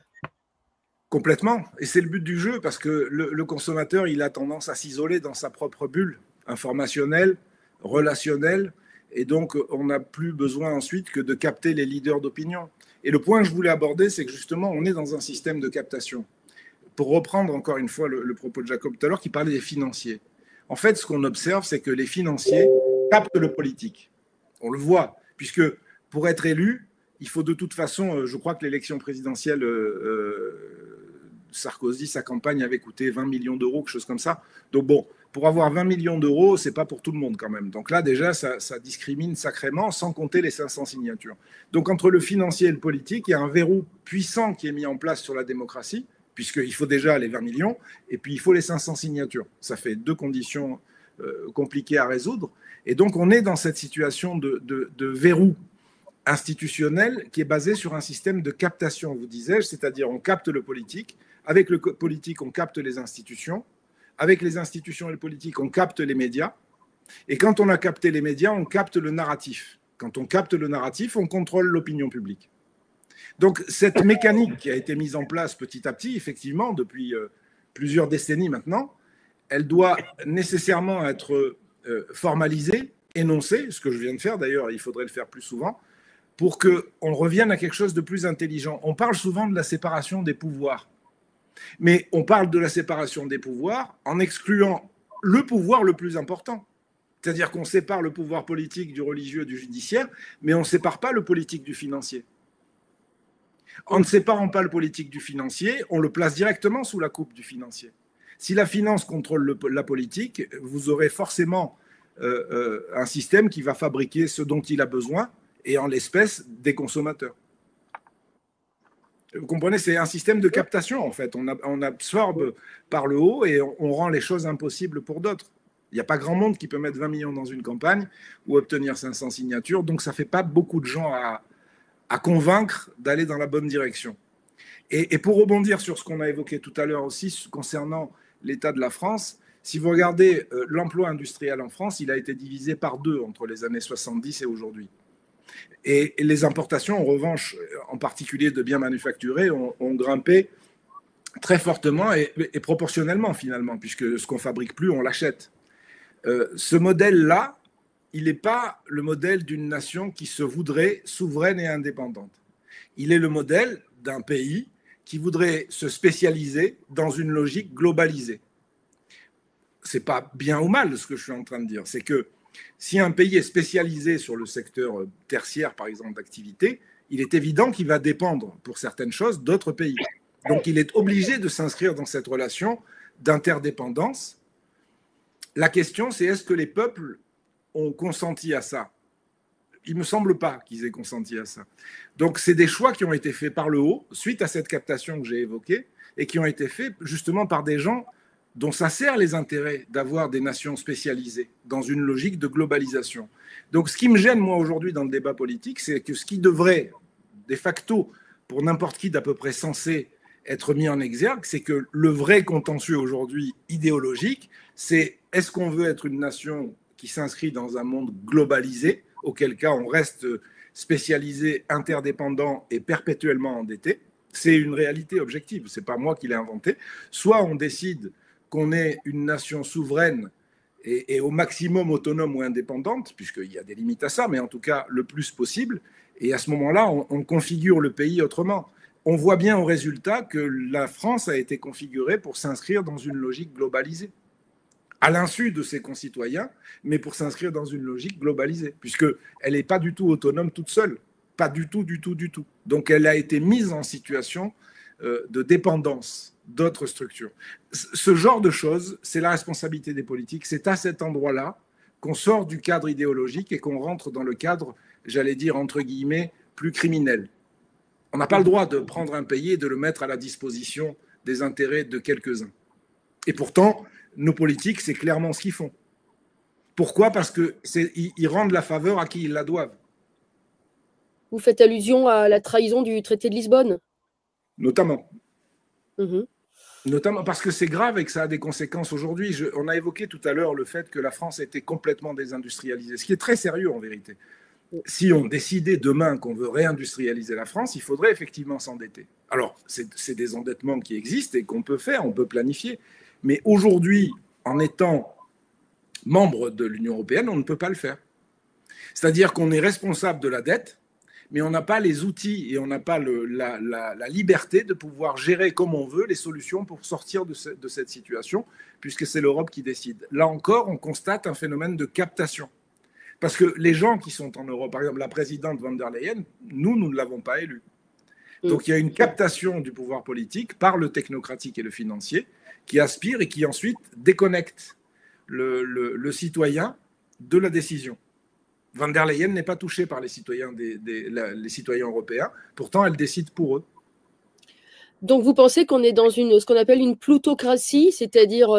Complètement. Et c'est le but du jeu, parce que le consommateur, il a tendance à s'isoler dans sa propre bulle informationnelle, relationnelle, et donc on n'a plus besoin ensuite que de capter les leaders d'opinion. Et le point que je voulais aborder, c'est que justement, on est dans un système de captation. Pour reprendre encore une fois le propos de Jacob tout à l'heure, qui parlait des financiers. En fait, ce qu'on observe, c'est que les financiers captent le politique. On le voit, puisque pour être élu, il faut de toute façon, je crois que l'élection présidentielle, Sarkozy, sa campagne avait coûté 20 millions d'euros, quelque chose comme ça. Donc bon, pour avoir 20 millions d'euros, c'est pas pour tout le monde quand même. Donc là, déjà, ça discrimine sacrément, sans compter les 500 signatures. Donc entre le financier et le politique, il y a un verrou puissant qui est mis en place sur la démocratie, puisqu'il faut déjà les 20 millions, et puis il faut les 500 signatures. Ça fait deux conditions compliquées à résoudre. Et donc on est dans cette situation de verrou institutionnel qui est basé sur un système de captation, vous disais-je, c'est-à-dire on capte le politique, avec le politique on capte les institutions, avec les institutions et le politique on capte les médias, Et quand on a capté les médias, on capte le narratif. Quand on capte le narratif, on contrôle l'opinion publique. Donc cette mécanique qui a été mise en place petit à petit, effectivement, depuis plusieurs décennies maintenant, elle doit nécessairement être formalisée, énoncée, ce que je viens de faire d'ailleurs, il faudrait le faire plus souvent, pour qu'on revienne à quelque chose de plus intelligent. On parle souvent de la séparation des pouvoirs, mais on parle de la séparation des pouvoirs en excluant le pouvoir le plus important. C'est-à-dire qu'on sépare le pouvoir politique du religieux, du judiciaire, mais on ne sépare pas le politique du financier. En ne séparant pas le politique du financier, on le place directement sous la coupe du financier. Si la finance contrôle la politique, vous aurez forcément un système qui va fabriquer ce dont il a besoin, et en l'espèce, des consommateurs. Vous comprenez, c'est un système de captation, en fait. On absorbe par le haut et on rend les choses impossibles pour d'autres. Il n'y a pas grand monde qui peut mettre 20 millions dans une campagne ou obtenir 500 signatures, donc ça ne fait pas beaucoup de gens à convaincre d'aller dans la bonne direction. Et pour rebondir sur ce qu'on a évoqué tout à l'heure aussi concernant l'état de la France, si vous regardez l'emploi industriel en France, il a été divisé par 2 entre les années 70 et aujourd'hui. Et les importations, en revanche, en particulier de biens manufacturés, ont grimpé très fortement et proportionnellement finalement, puisque ce qu'on fabrique plus, on l'achète. Ce modèle-là, il n'est pas le modèle d'une nation qui se voudrait souveraine et indépendante. Il est le modèle d'un pays qui voudrait se spécialiser dans une logique globalisée. Ce n'est pas bien ou mal ce que je suis en train de dire. C'est que si un pays est spécialisé sur le secteur tertiaire, par exemple, d'activité, il est évident qu'il va dépendre, pour certaines choses, d'autres pays. Donc il est obligé de s'inscrire dans cette relation d'interdépendance. La question, c'est est-ce que les peuples ont consenti à ça? Il ne me semble pas qu'ils aient consenti à ça. Donc, c'est des choix qui ont été faits par le haut, suite à cette captation que j'ai évoquée, et qui ont été faits justement par des gens dont ça sert les intérêts d'avoir des nations spécialisées dans une logique de globalisation. Donc, ce qui me gêne, moi, aujourd'hui, dans le débat politique, c'est que ce qui devrait, de facto, pour n'importe qui d'à peu près censé être mis en exergue, c'est que le vrai contentieux aujourd'hui idéologique, c'est est-ce qu'on veut être une nation qui s'inscrit dans un monde globalisé, auquel cas on reste spécialisé, interdépendant et perpétuellement endetté. C'est une réalité objective, ce n'est pas moi qui l'ai inventé. Soit on décide qu'on est une nation souveraine et au maximum autonome ou indépendante, puisqu'il y a des limites à ça, mais en tout cas le plus possible, et à ce moment-là, on configure le pays autrement. On voit bien au résultat que la France a été configurée pour s'inscrire dans une logique globalisée, à l'insu de ses concitoyens, mais pour s'inscrire dans une logique globalisée, puisqu'elle n'est pas du tout autonome toute seule, pas du tout, du tout, du tout. Donc elle a été mise en situation de dépendance d'autres structures. Ce genre de choses, c'est la responsabilité des politiques, c'est à cet endroit-là qu'on sort du cadre idéologique et qu'on rentre dans le cadre, j'allais dire, entre guillemets, plus criminel. On n'a pas le droit de prendre un pays et de le mettre à la disposition des intérêts de quelques-uns. Et pourtant, nos politiques, c'est clairement ce qu'ils font. Pourquoi? Parce qu'ils rendent la faveur à qui ils la doivent. Vous faites allusion à la trahison du traité de Lisbonne? Notamment. Notamment parce que c'est grave et que ça a des conséquences aujourd'hui. On a évoqué tout à l'heure le fait que la France était complètement désindustrialisée, ce qui est très sérieux en vérité. Si on décidait demain qu'on veut réindustrialiser la France, il faudrait effectivement s'endetter. Alors, c'est des endettements qui existent et qu'on peut faire, on peut planifier. Mais aujourd'hui, en étant membre de l'Union européenne, on ne peut pas le faire. C'est-à-dire qu'on est responsable de la dette, mais on n'a pas les outils et on n'a pas la liberté de pouvoir gérer comme on veut les solutions pour sortir de cette situation, puisque c'est l'Europe qui décide. Là encore, on constate un phénomène de captation. Parce que les gens qui sont en Europe, par exemple la présidente von der Leyen, nous ne l'avons pas élue. Donc il y a une captation du pouvoir politique par le technocratique et le financier qui aspire et qui ensuite déconnecte le citoyen de la décision. Von der Leyen n'est pas touchée par les citoyens, les citoyens européens, pourtant elle décide pour eux. Donc vous pensez qu'on est dans ce qu'on appelle une plutocratie, c'est-à-dire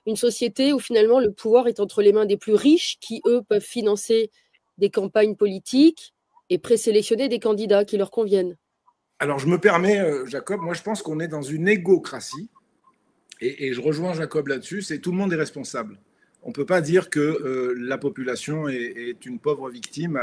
une société où finalement le pouvoir est entre les mains des plus riches qui, eux, peuvent financer des campagnes politiques et présélectionner des candidats qui leur conviennent? Alors je me permets, Jacob, moi je pense qu'on est dans une égocratie et je rejoins Jacob là-dessus, c'est tout le monde est responsable. On ne peut pas dire que la population est une pauvre victime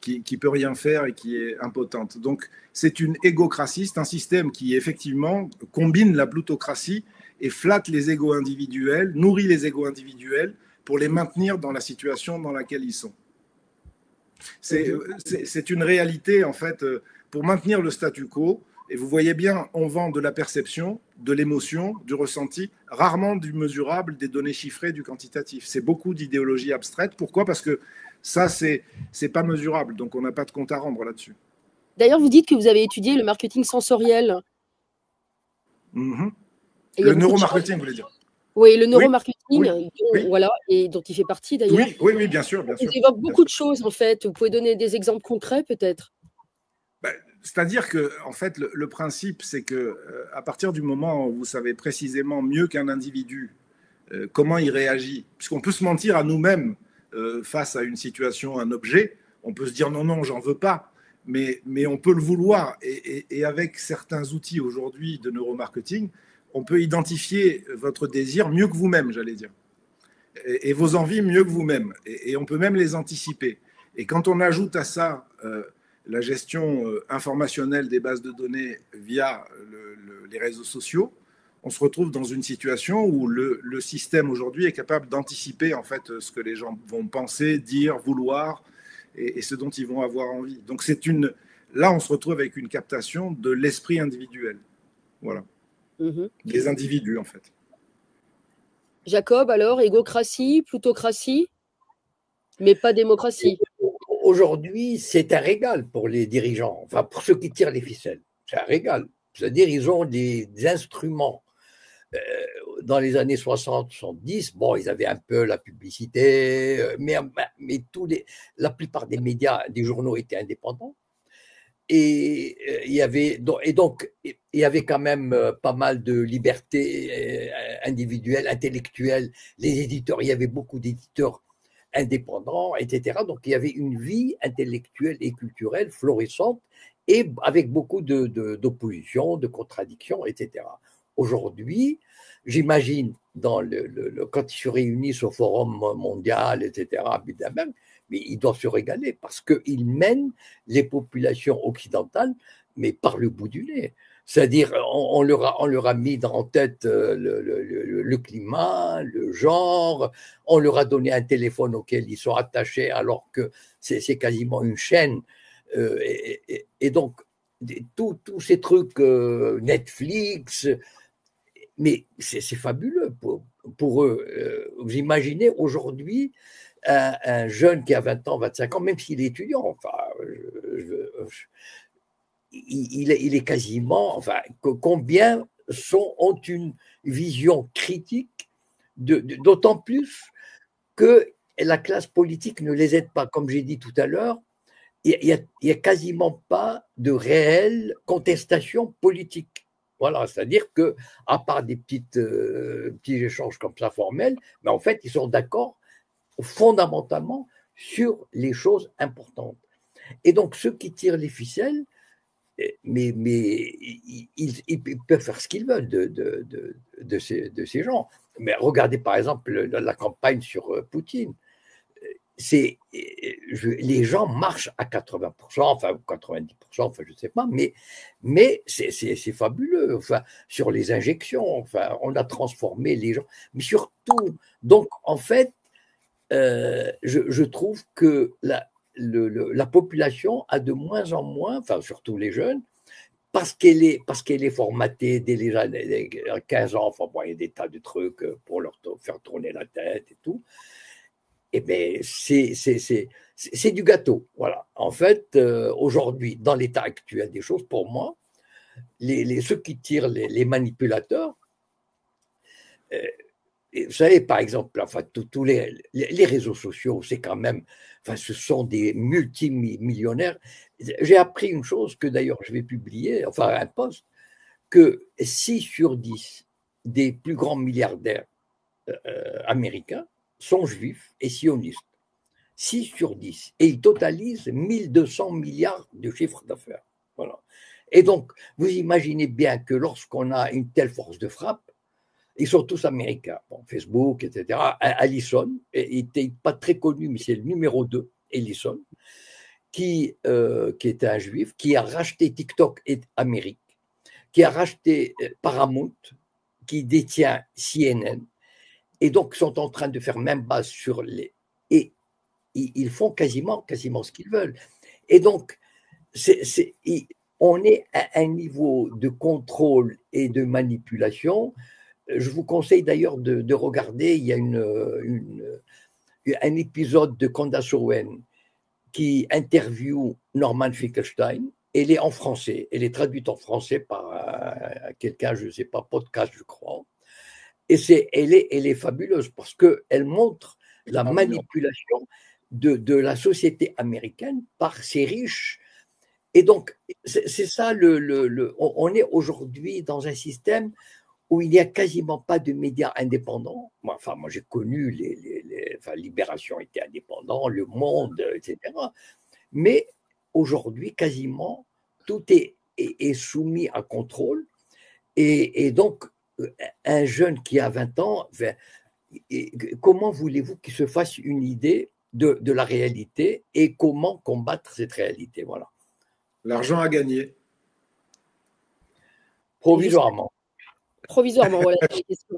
qui ne peut rien faire et qui est impotente. Donc, c'est une égocratie, c'est un système qui, effectivement, combine la plutocratie et flatte les égos individuels, nourrit les égos individuels pour les maintenir dans la situation dans laquelle ils sont. C'est une réalité, en fait, pour maintenir le statu quo. Et vous voyez bien, on vend de la perception, de l'émotion, du ressenti, rarement du mesurable, des données chiffrées, du quantitatif. C'est beaucoup d'idéologie abstraite. Pourquoi? Parce que ça, c'est pas mesurable. Donc, on n'a pas de compte à rendre là-dessus. D'ailleurs, vous dites que vous avez étudié le marketing sensoriel. Mm-hmm. Le neuromarketing, vous voulez dire? Oui, le neuromarketing, oui, voilà, et dont il fait partie d'ailleurs. Oui, bien sûr. Il évoque beaucoup de choses, en fait. Vous pouvez donner des exemples concrets, peut-être? C'est-à-dire que, en fait, le principe, c'est que à partir du moment où vous savez précisément mieux qu'un individu comment il réagit, puisqu'on peut se mentir à nous-mêmes face à une situation, un objet, on peut se dire non, j'en veux pas, mais on peut le vouloir. Et avec certains outils aujourd'hui de neuromarketing, on peut identifier votre désir mieux que vous-même, j'allais dire, et vos envies mieux que vous-même, et on peut même les anticiper. Et quand on ajoute à ça la gestion informationnelle des bases de données via les réseaux sociaux, on se retrouve dans une situation où le système aujourd'hui est capable d'anticiper en fait ce que les gens vont penser, dire, vouloir et ce dont ils vont avoir envie. Donc là on se retrouve avec une captation de l'esprit individuel. Voilà. Des individus en fait. Jacob, alors, égocratie, plutocratie, mais pas démocratie. Aujourd'hui, c'est un régal pour les dirigeants, enfin pour ceux qui tirent les ficelles. C'est un régal. C'est-à-dire, ils ont des instruments. Dans les années 60-70, bon, ils avaient un peu la publicité, mais la plupart des médias, des journaux étaient indépendants. Et il y avait quand même pas mal de liberté individuelle, intellectuelle. Les éditeurs, il y avait beaucoup d'éditeurs indépendants, etc. Donc il y avait une vie intellectuelle et culturelle florissante et avec beaucoup d'opposition, de contradictions, etc. Aujourd'hui, j'imagine, quand ils se réunissent au Forum mondial, etc., mais ils doivent se régaler parce qu'ils mènent les populations occidentales, mais par le bout du nez. C'est-à-dire, on leur a mis en tête le climat, le genre, on leur a donné un téléphone auquel ils sont attachés alors que c'est quasiment une chaîne. Et donc, tous ces trucs, Netflix, mais c'est fabuleux pour eux. Vous imaginez aujourd'hui un jeune qui a 20 ans, 25 ans, même s'il est étudiant, enfin, il est quasiment, enfin, combien ont une vision critique, d'autant plus que la classe politique ne les aide pas. Comme j'ai dit tout à l'heure, il n'y a quasiment pas de réelle contestation politique. Voilà, c'est-à-dire que, à part des petits échanges comme ça formels, mais en fait, ils sont d'accord fondamentalement sur les choses importantes. Et donc, ceux qui tirent les ficelles, mais ils peuvent faire ce qu'ils veulent de ces gens. Mais regardez par exemple la campagne sur Poutine. Les gens marchent à 80%, enfin 90%, enfin je ne sais pas, mais c'est fabuleux. Enfin, sur les injections, enfin, on a transformé les gens, mais surtout, donc en fait, je trouve que la population a de moins en moins, enfin surtout les jeunes, parce qu'elle est formatée dès les années 15 ans, enfin bon, il y a des tas de trucs pour leur faire tourner la tête et tout. Eh bien, c'est du gâteau. Voilà. En fait, aujourd'hui, dans l'état actuel des choses, pour moi, ceux qui tirent les manipulateurs, vous savez, par exemple, enfin, tous les réseaux sociaux, c'est quand même, enfin, ce sont des multimillionnaires. J'ai appris une chose que d'ailleurs je vais publier, enfin un post, que 6 sur 10 des plus grands milliardaires américains sont juifs et sionistes. 6 sur 10. Et ils totalisent 1200 milliards de chiffre d'affaires. Voilà. Et donc, vous imaginez bien que lorsqu'on a une telle force de frappe, Ils sont tous américains. Bon, Facebook, etc. Allison, il n'était pas très connu, mais c'est le numéro 2, Ellison, qui était un juif, qui a racheté TikTok et Amérique, qui a racheté Paramount, qui détient CNN, et donc sont en train de faire même base sur les... Et ils font quasiment ce qu'ils veulent. Et donc, on est à un niveau de contrôle et de manipulation. Je vous conseille d'ailleurs de regarder, il y a un épisode de Candace Owen qui interviewe Norman Finkelstein. Elle est en français, elle est traduite en français par quelqu'un, je ne sais pas, podcast, je crois. Et elle est fabuleuse parce qu'elle montre la manipulation de la société américaine par ses riches. Et donc, c'est ça, on est aujourd'hui dans un système où il n'y a quasiment pas de médias indépendants. Moi, j'ai connu Libération était indépendant, Le Monde, etc. Mais aujourd'hui, quasiment, tout est soumis à contrôle. Et donc, un jeune qui a 20 ans, comment voulez-vous qu'il se fasse une idée de la réalité et comment combattre cette réalité? Voilà. L'argent à gagner. Provisoirement. Provisoirement, voilà.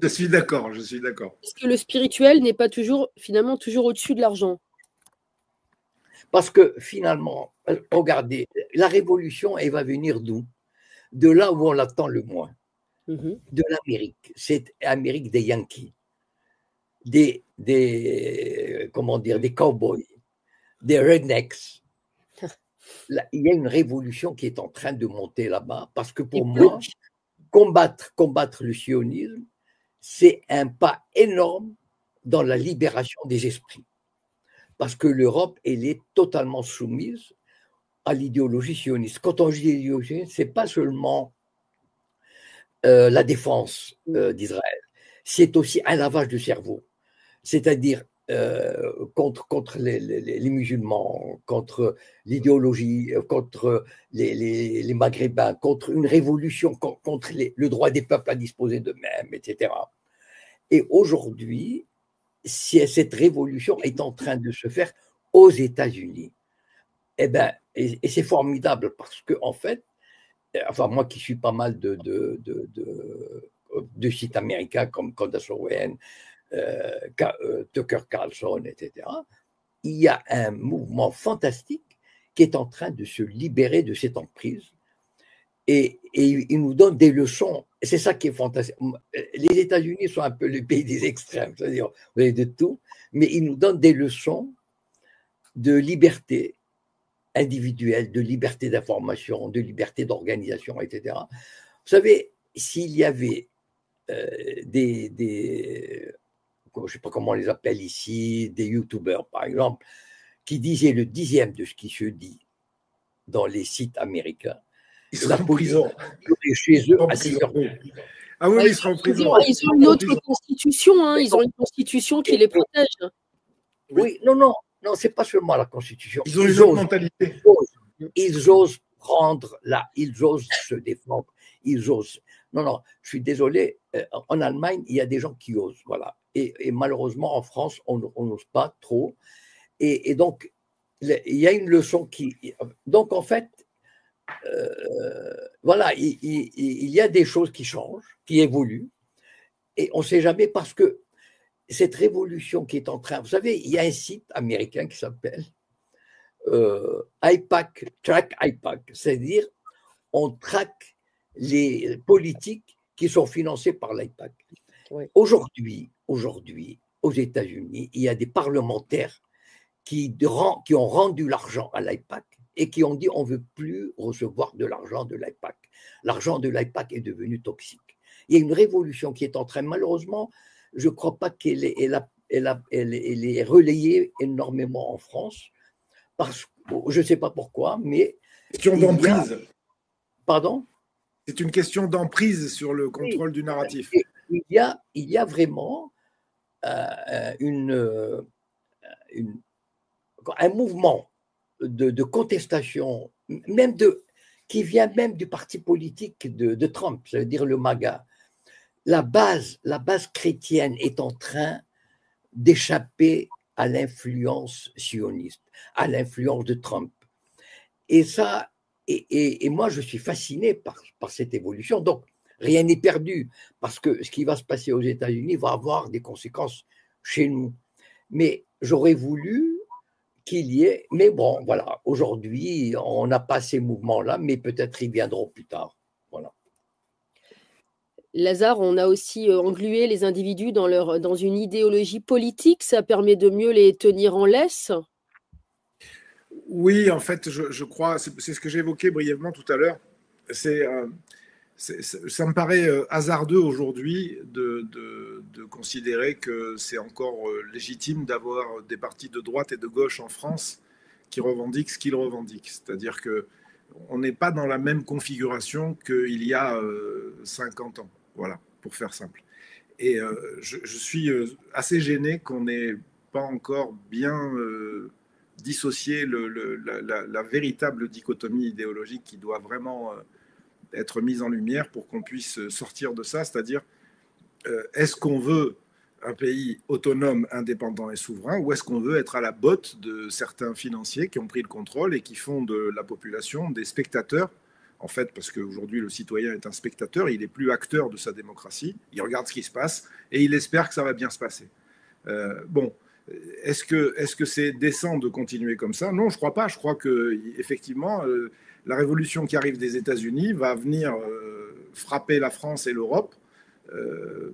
Je suis d'accord. Est-ce que le spirituel n'est pas finalement toujours au-dessus de l'argent? Parce que finalement, regardez, la révolution, elle va venir d'où? De là où on l'attend le moins. De l'Amérique. C'est l'Amérique des Yankees, des cowboys, des rednecks. Là, il y a une révolution qui est en train de monter là-bas, parce que pour moi, combattre le sionisme, c'est un pas énorme dans la libération des esprits. Parce que l'Europe, elle est totalement soumise à l'idéologie sioniste. Quand on dit idéologie, ce n'est pas seulement la défense d'Israël, c'est aussi un lavage de cerveau. C'est-à-dire contre les musulmans, contre l'idéologie, contre les Maghrébins, contre une révolution, contre le droit des peuples à disposer d'eux-mêmes, etc. Et aujourd'hui, cette révolution est en train de se faire aux États-Unis. Et c'est formidable parce que, en fait, moi qui suis pas mal de sites américains comme Candace Owen, Tucker Carlson, etc., il y a un mouvement fantastique qui est en train de se libérer de cette emprise et il nous donne des leçons. C'est ça qui est fantastique. Les États-Unis sont un peu le pays des extrêmes, c'est-à-dire vous avez de tout, mais ils nous donnent des leçons de liberté individuelle, de liberté d'information, de liberté d'organisation, etc. Vous savez, s'il y avait je ne sais pas comment on les appelle ici, des youtubeurs par exemple, qui disaient le 10e de ce qui se dit dans les sites américains, ils seront en prison. Chez eux à 6h. Ah oui, ils seront en prison. Ils ont une autre constitution, ils ont une constitution qui les protège. Oui, non, c'est pas seulement la constitution. Ils ont une autre mentalité. Ils osent ils osent se défendre, ils osent. Non, je suis désolé, en Allemagne, il y a des gens qui osent, voilà. Et malheureusement, en France, on n'ose pas trop. Et donc, il y a une leçon qui... Donc, en fait, voilà, il y a des choses qui changent, qui évoluent, et on ne sait jamais parce que cette révolution qui est en train... Vous savez, il y a un site américain qui s'appelle Track AIPAC, c'est-à-dire on traque les politiques qui sont financées par l'AIPAC. Oui. Aujourd'hui, aux États-Unis, il y a des parlementaires qui ont rendu l'argent à l'AIPAC et qui ont dit on ne veut plus recevoir de l'argent de l'AIPAC. L'argent de l'AIPAC est devenu toxique. Il y a une révolution qui est en train, malheureusement, je ne crois pas qu'elle est relayée énormément en France, parce que je ne sais pas pourquoi, mais... Question d'emprise. Pardon ? C'est une question d'emprise sur le contrôle du narratif. Il y a vraiment un mouvement de contestation, qui vient même du parti politique de Trump, ça veut dire le MAGA. la base chrétienne est en train d'échapper à l'influence sioniste, à l'influence de Trump. Et ça, et moi, je suis fasciné par cette évolution. Donc, rien n'est perdu, parce que ce qui va se passer aux États-Unis va avoir des conséquences chez nous. Mais j'aurais voulu qu'il y ait, mais bon, voilà, aujourd'hui, on n'a pas ces mouvements-là, mais peut-être ils viendront plus tard. Voilà. Lazare, on a aussi englué les individus dans une idéologie politique. Ça permet de mieux les tenir en laisse. Oui, en fait, je crois, c'est ce que j'évoquais brièvement tout à l'heure. Ça me paraît hasardeux aujourd'hui de considérer que c'est encore légitime d'avoir des partis de droite et de gauche en France qui revendiquent ce qu'ils revendiquent. C'est-à-dire que on n'est pas dans la même configuration qu'il y a 50 ans. Voilà, pour faire simple. Et je suis assez gêné qu'on n'ait pas encore bien dissocié la véritable dichotomie idéologique qui doit vraiment être mise en lumière pour qu'on puisse sortir de ça. C'est-à-dire, est-ce qu'on veut un pays autonome, indépendant et souverain, ou est-ce qu'on veut être à la botte de certains financiers qui ont pris le contrôle et qui font de la population des spectateurs, en fait, parce qu'aujourd'hui le citoyen est un spectateur, il n'est plus acteur de sa démocratie, il regarde ce qui se passe et il espère que ça va bien se passer. Bon, est-ce que c'est décent de continuer comme ça? Non, je ne crois pas. Je crois qu'effectivement, la révolution qui arrive des États-Unis va venir frapper la France et l'Europe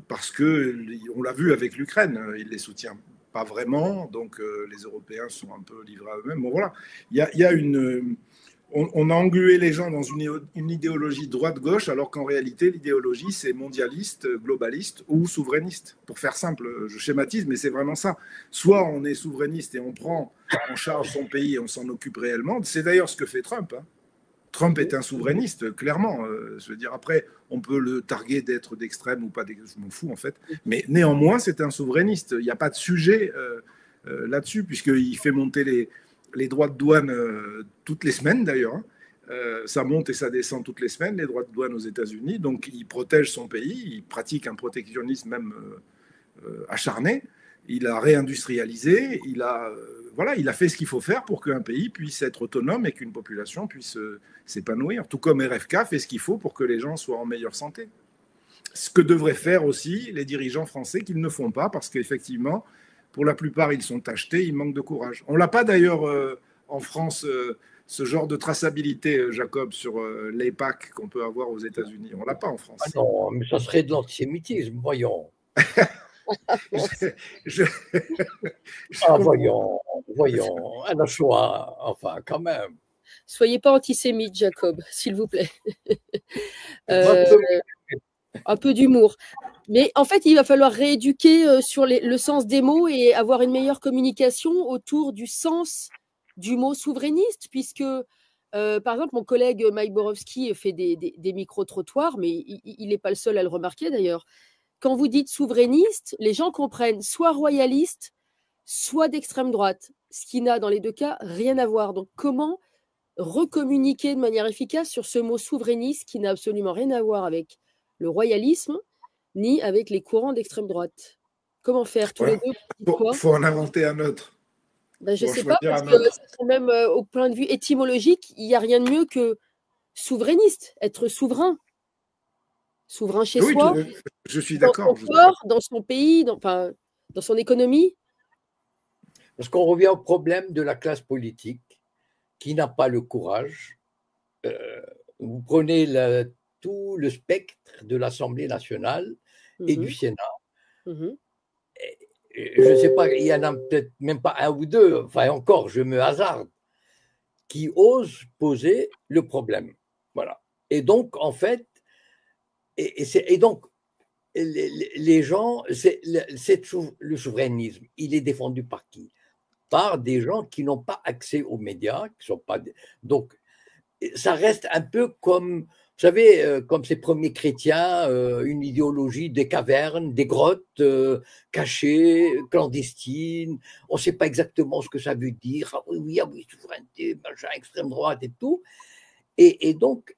parce qu'on l'a vu avec l'Ukraine, il ne les soutient pas vraiment, donc les Européens sont un peu livrés à eux-mêmes. Bon, voilà, il y a on a englué les gens dans une idéologie droite-gauche, alors qu'en réalité, l'idéologie, c'est mondialiste, globaliste ou souverainiste. Pour faire simple, je schématise, mais c'est vraiment ça. Soit on est souverainiste et on prend en charge son pays et on s'en occupe réellement. C'est d'ailleurs ce que fait Trump. Hein. Trump est un souverainiste, clairement. Je veux dire, après, on peut le targuer d'être d'extrême ou pas, je m'en fous en fait. Mais néanmoins, c'est un souverainiste. Il n'y a pas de sujet là-dessus, puisqu'il fait monter les droits de douane toutes les semaines d'ailleurs. Hein. Ça monte et ça descend toutes les semaines, les droits de douane aux États-Unis. Donc il protège son pays, il pratique un protectionnisme même acharné. Il a réindustrialisé, voilà, il a fait ce qu'il faut faire pour qu'un pays puisse être autonome et qu'une population puisse s'épanouir. Tout comme RFK fait ce qu'il faut pour que les gens soient en meilleure santé. Ce que devraient faire aussi les dirigeants français qu'ils ne font pas parce qu'effectivement, pour la plupart, ils sont achetés, ils manquent de courage. On l'a pas d'ailleurs en France, ce genre de traçabilité, Jacob, sur l'EPAC qu'on peut avoir aux États-Unis. On l'a pas en France. Ah non, mais ça serait de l'antisémitisme, voyons. Voyons, à la Shoah, enfin, quand même. Soyez pas antisémite, Jacob, s'il vous plaît. Un peu d'humour. Mais en fait, il va falloir rééduquer sur le sens des mots et avoir une meilleure communication autour du sens du mot souverainiste, puisque, par exemple, mon collègue Mike Borowski fait des micro-trottoirs, mais il n'est pas le seul à le remarquer d'ailleurs. Quand vous dites souverainiste, les gens comprennent soit royaliste, soit d'extrême droite, ce qui n'a dans les deux cas rien à voir. Donc, comment recommuniquer de manière efficace sur ce mot souverainiste qui n'a absolument rien à voir avec le royalisme ni avec les courants d'extrême droite? Comment faire tous les deux? Il faut en inventer un autre. Ben, je ne sais pas, parce que même au point de vue étymologique, il n'y a rien de mieux que souverainiste, être souverain. Souverain chez soi, je suis d'accord. Dans son corps, dans son pays, dans son économie. Parce qu'on revient au problème de la classe politique qui n'a pas le courage. Vous prenez tout le spectre de l'Assemblée nationale et du Sénat. Je ne sais pas, il y en a peut-être même pas un ou deux, enfin encore, je me hasarde, qui osent poser le problème. Voilà. Et donc, en fait, et donc, les gens, le souverainisme, il est défendu par qui? Par des gens qui n'ont pas accès aux médias, qui sont pas. Donc, ça reste un peu comme, vous savez, comme ces premiers chrétiens, une idéologie des cavernes, des grottes cachées, clandestines. On ne sait pas exactement ce que ça veut dire. Ah oui, souveraineté, machin, extrême droite et tout. Et donc,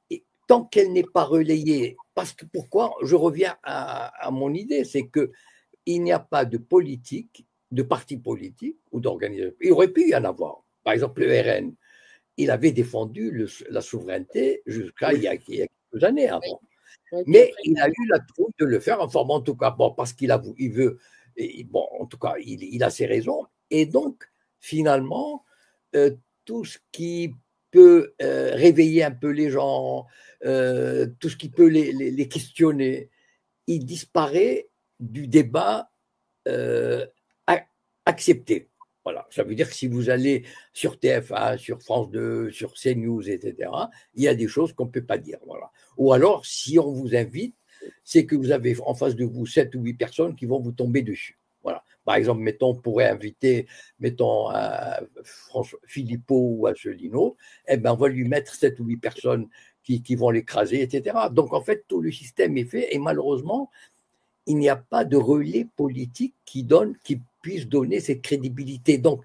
tant qu'elle n'est pas relayée, parce que pourquoi je reviens à mon idée, c'est que il n'y a pas de politique, de parti politique ou d'organisation. Il aurait pu y en avoir. Par exemple, le RN, il avait défendu la souveraineté jusqu'à il y a quelques années avant. Ouais, Mais il a eu la trouille de le faire, enfin, en tout cas, bon, parce il veut, bon, en tout cas, il a ses raisons. Et donc, finalement, tout ce qui peut réveiller un peu les gens, tout ce qui peut les questionner, il disparaît du débat accepté. Voilà. Ça veut dire que si vous allez sur TF1, sur France 2, sur CNews, etc., il y a des choses qu'on ne peut pas dire. Voilà. Ou alors, si on vous invite, c'est que vous avez en face de vous 7 ou 8 personnes qui vont vous tomber dessus. Voilà. Par exemple, mettons, on pourrait inviter, mettons, François Philippot ou Asselineau, eh ben, on va lui mettre 7 ou 8 personnes qui vont l'écraser, etc. Donc, en fait, tout le système est fait et malheureusement, il n'y a pas de relais politique qui puisse donner cette crédibilité. Donc,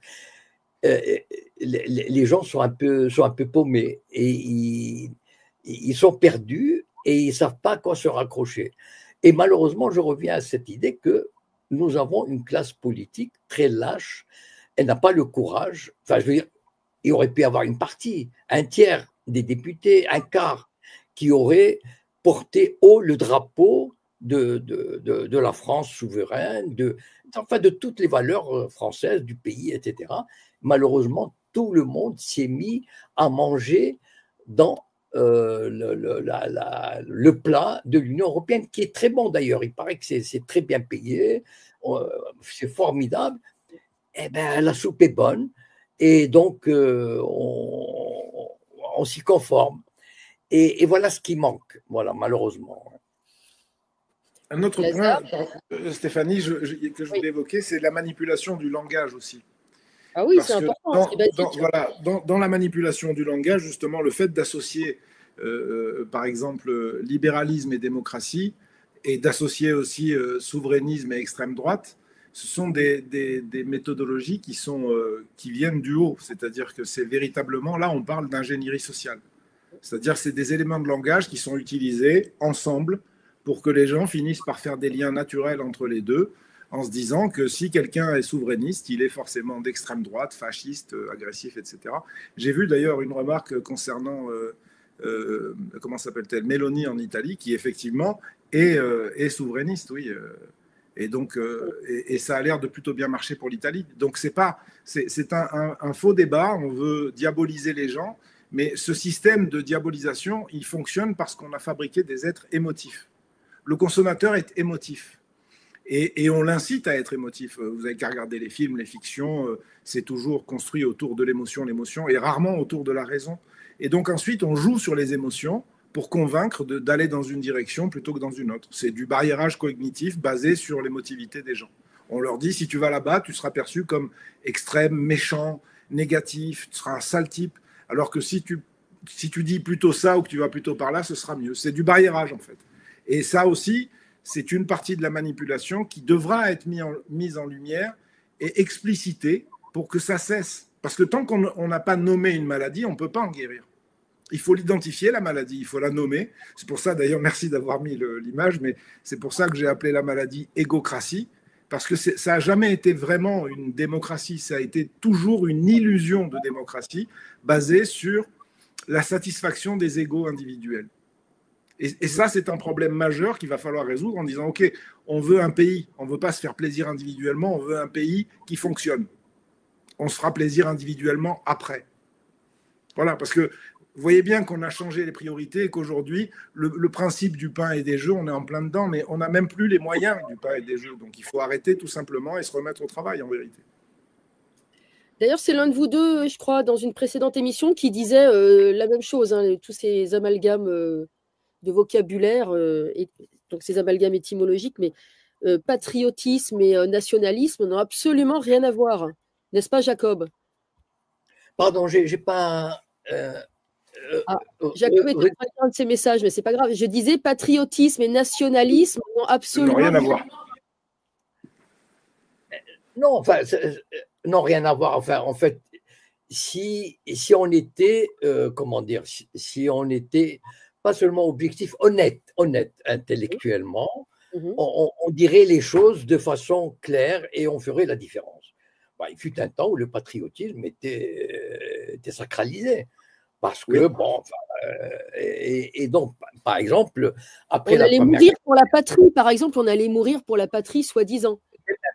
les gens sont un peu paumés et ils sont perdus et ils ne savent pas à quoi se raccrocher. Et malheureusement, je reviens à cette idée que nous avons une classe politique très lâche. Elle n'a pas le courage. Enfin, je veux dire, il aurait pu y avoir une partie, un tiers des députés, un quart, qui auraient porté haut le drapeau de la France souveraine, enfin de toutes les valeurs françaises du pays, etc. Malheureusement, tout le monde s'est mis à manger dans le plat de l'Union européenne, qui est très bon d'ailleurs. Il paraît que c'est très bien payé, c'est formidable. Eh bien, la soupe est bonne et donc on s'y conforme. Et voilà ce qui manque, voilà, malheureusement. Un autre point, Stéphanie, que je voulais évoquer, c'est la manipulation du langage aussi. Ah oui, c'est important. Dans la manipulation du langage, justement, le fait d'associer, par exemple, libéralisme et démocratie, et d'associer aussi souverainisme et extrême droite, ce sont des méthodologies qui viennent du haut. C'est-à-dire que c'est véritablement, là, on parle d'ingénierie sociale. C'est-à-dire que c'est des éléments de langage qui sont utilisés ensemble pour que les gens finissent par faire des liens naturels entre les deux, en se disant que si quelqu'un est souverainiste, il est forcément d'extrême droite, fasciste, agressif, etc. J'ai vu d'ailleurs une remarque concernant, comment s'appelle-t-elle, Mélanie en Italie, qui effectivement est souverainiste, oui. Et donc, et ça a l'air de plutôt bien marcher pour l'Italie. Donc, c'est un faux débat. On veut diaboliser les gens, mais ce système de diabolisation, il fonctionne parce qu'on a fabriqué des êtres émotifs. Le consommateur est émotif. Et on l'incite à être émotif. Vous n'avez qu'à regarder les films, les fictions, c'est toujours construit autour de l'émotion, et rarement autour de la raison. Et donc ensuite, on joue sur les émotions pour convaincre d'aller dans une direction plutôt que dans une autre. C'est du barriérage cognitif basé sur l'émotivité des gens. On leur dit, si tu vas là-bas, tu seras perçu comme extrême, méchant, négatif, tu seras un sale type, alors que si tu dis plutôt ça ou que tu vas plutôt par là, ce sera mieux. C'est du barriérage en fait. Et ça aussi, c'est une partie de la manipulation qui devra être mise en lumière et explicitée pour que ça cesse. Parce que tant qu'on n'a pas nommé une maladie, on ne peut pas en guérir. Il faut l'identifier, la maladie, il faut la nommer. C'est pour ça, d'ailleurs, merci d'avoir mis l'image, mais c'est pour ça que j'ai appelé la maladie égocratie, parce que ça n'a jamais été vraiment une démocratie, ça a été toujours une illusion de démocratie basée sur la satisfaction des égos individuels. Et ça, c'est un problème majeur qu'il va falloir résoudre en disant, OK, on veut un pays, on ne veut pas se faire plaisir individuellement, on veut un pays qui fonctionne. On se fera plaisir individuellement après. Voilà, parce que vous voyez bien qu'on a changé les priorités et qu'aujourd'hui, le principe du pain et des jeux, on est en plein dedans, mais on n'a même plus les moyens du pain et des jeux. Donc il faut arrêter tout simplement et se remettre au travail, en vérité. D'ailleurs, c'est l'un de vous deux, je crois, dans une précédente émission, qui disait la même chose, hein, tous ces amalgames de vocabulaire, et donc ces amalgames étymologiques, mais patriotisme et nationalisme n'ont absolument rien à voir. N'est-ce pas, Jacob? Pardon, j'ai pas... Jacob est en train de faire un de ses messages, mais c'est pas grave. Je disais patriotisme et nationalisme n'ont absolument rien à voir. Non, enfin, non, rien à voir. Enfin, en fait, si on était, comment dire, si on était pas seulement objectif, honnête intellectuellement. Mhm. On dirait les choses de façon claire et on ferait la différence. Bah, il fut un temps où le patriotisme était sacralisé. Parce que, Oui. bon, enfin, et donc, par exemple, après On la allait Première mourir Guerre, pour la patrie, par exemple, on allait mourir pour la patrie, soi-disant.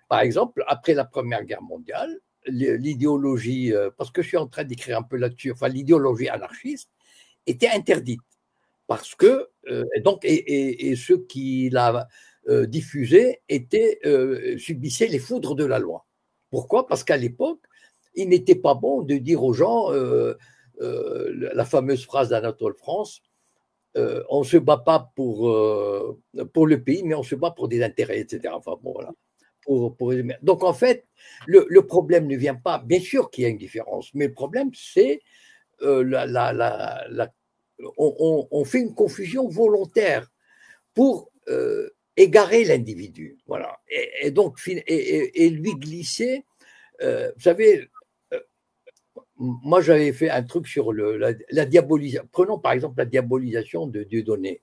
par exemple, après la Première Guerre mondiale, l'idéologie, parce que je suis en train d'écrire un peu là-dessus, enfin, l'idéologie anarchiste était interdite. Parce que, et ceux qui la diffusaient subissaient les foudres de la loi. Pourquoi? Parce qu'à l'époque, il n'était pas bon de dire aux gens la fameuse phrase d'Anatole France, on ne se bat pas pour le pays, mais on se bat pour des intérêts, etc. Enfin, bon, voilà. Donc, en fait, le problème ne vient pas, bien sûr qu'il y a une différence, mais le problème, c'est on fait une confusion volontaire pour égarer l'individu. Voilà. Et donc, et lui glisser, vous savez, moi j'avais fait un truc sur la diabolisation. Prenons par exemple la diabolisation de Dieudonné.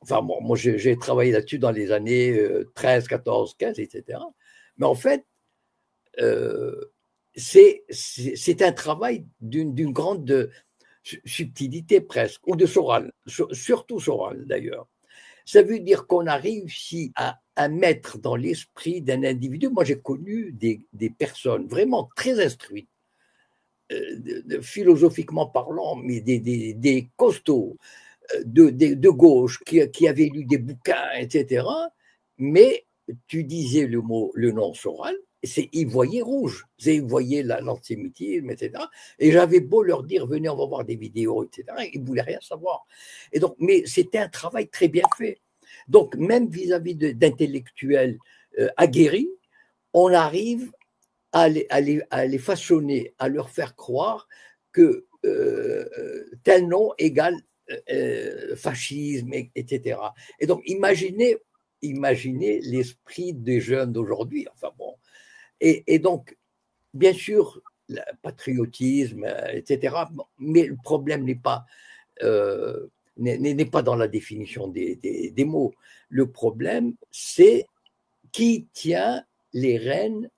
Enfin, bon, moi j'ai travaillé là-dessus dans les années 13, 14, 15, etc. Mais en fait, c'est un travail d'une grande subtilité presque, ou de Soral, surtout Soral d'ailleurs. Ça veut dire qu'on a réussi à mettre dans l'esprit d'un individu, moi j'ai connu des personnes vraiment très instruites, philosophiquement parlant, mais des costauds de gauche qui avaient lu des bouquins, etc. Mais tu disais le nom Soral, ils voyaient rouge, ils voyaient l'antisémitisme, etc. Et j'avais beau leur dire, venez, on va voir des vidéos, etc. Ils ne voulaient rien savoir. Et donc, mais c'était un travail très bien fait. Donc, même vis-à-vis d'intellectuels aguerris, on arrive à les façonner, à leur faire croire que tel nom égale fascisme, etc. Et donc, imaginez l'esprit des jeunes d'aujourd'hui. Enfin bon. Et donc, bien sûr, le patriotisme, etc. Mais le problème n'est pas dans la définition des mots. Le problème, c'est qui tient les rênes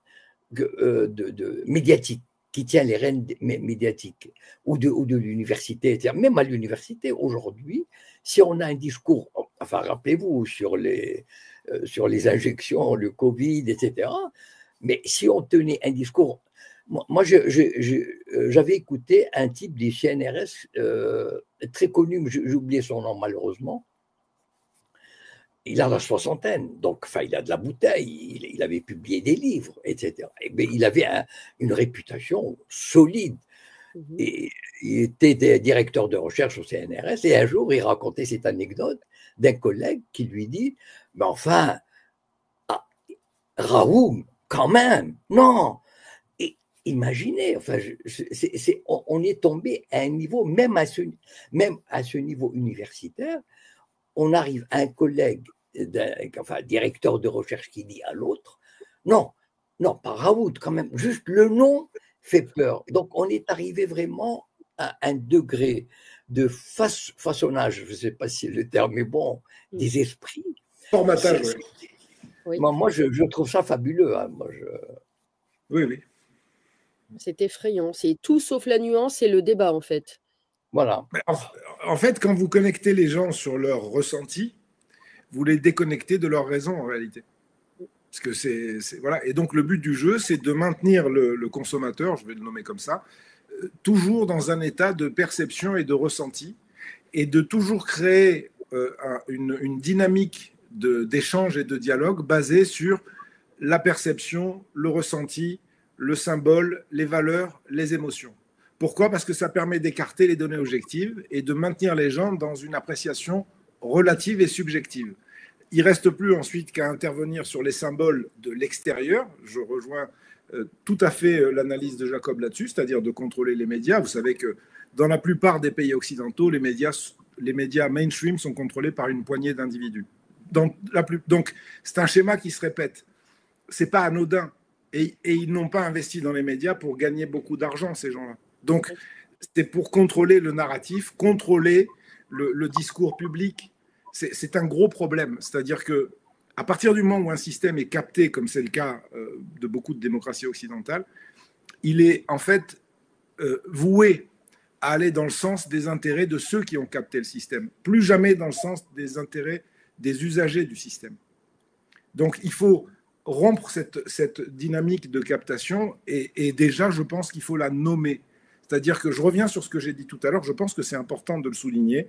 médiatiques, qui tient les rênes médiatiques ou de l'université, etc. Même à l'université, aujourd'hui, si on a un discours, enfin, rappelez-vous, sur les injections, le Covid, etc., mais si on tenait un discours. Moi, j'avais écouté un type des CNRS très connu, mais j'ai oublié son nom malheureusement. Il a la soixantaine, donc enfin, il a de la bouteille, il avait publié des livres, etc. Et bien, il avait une réputation solide. Et il était directeur de recherche au CNRS, et un jour, il racontait cette anecdote d'un collègue qui lui dit « Mais enfin, Raoult, quand même, non !» Imaginez, enfin, on est tombé à un niveau, même à ce niveau universitaire, on arrive à un collègue, enfin, directeur de recherche qui dit à l'autre, non, pas Raoult quand même, juste le nom fait peur. Donc, on est arrivé vraiment à un degré de façonnage, je ne sais pas si le terme est bon, des esprits. Formatage, oui. Moi, je trouve ça fabuleux. Hein. Oui, oui. C'est effrayant. C'est tout sauf la nuance et le débat, en fait. Voilà. En fait, quand vous connectez les gens sur leur ressenti, vous les déconnectez de leur raison en réalité. Parce que voilà. Et donc le but du jeu, c'est de maintenir le consommateur, je vais le nommer comme ça, toujours dans un état de perception et de ressenti, et de toujours créer une dynamique d'échange et de dialogue basée sur la perception, le ressenti, le symbole, les valeurs, les émotions. Pourquoi? Parce que ça permet d'écarter les données objectives et de maintenir les gens dans une appréciation relative et subjective. Il ne reste plus ensuite qu'à intervenir sur les symboles de l'extérieur. Je rejoins tout à fait l'analyse de Jacob là-dessus, c'est-à-dire de contrôler les médias. Vous savez que dans la plupart des pays occidentaux, les médias mainstream sont contrôlés par une poignée d'individus. Donc, c'est un schéma qui se répète. Ce n'est pas anodin. Et ils n'ont pas investi dans les médias pour gagner beaucoup d'argent, ces gens-là. Donc, c'est pour contrôler le narratif, contrôler le discours public. C'est un gros problème. C'est-à-dire que à partir du moment où un système est capté, comme c'est le cas de beaucoup de démocraties occidentales, il est en fait voué à aller dans le sens des intérêts de ceux qui ont capté le système, plus jamais dans le sens des intérêts des usagers du système. Donc il faut rompre cette dynamique de captation et déjà, je pense qu'il faut la nommer. C'est-à-dire que je reviens sur ce que j'ai dit tout à l'heure, je pense que c'est important de le souligner.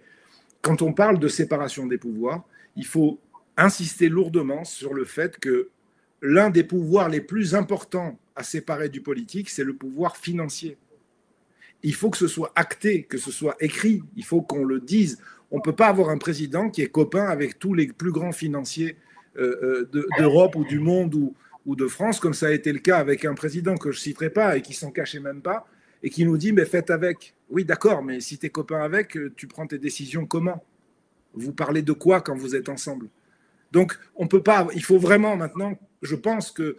Quand on parle de séparation des pouvoirs, il faut insister lourdement sur le fait que l'un des pouvoirs les plus importants à séparer du politique, c'est le pouvoir financier. Il faut que ce soit acté, que ce soit écrit, il faut qu'on le dise. On ne peut pas avoir un président qui est copain avec tous les plus grands financiers d'Europe ou du monde ou de France, comme ça a été le cas avec un président que je ne citerai pas et qui s'en cachait même pas, et qui nous dit, mais faites avec. Oui, d'accord, mais si tu es copain avec, tu prends tes décisions comment? Vous parlez de quoi quand vous êtes ensemble? Donc, on peut pas, il faut vraiment maintenant, je pense que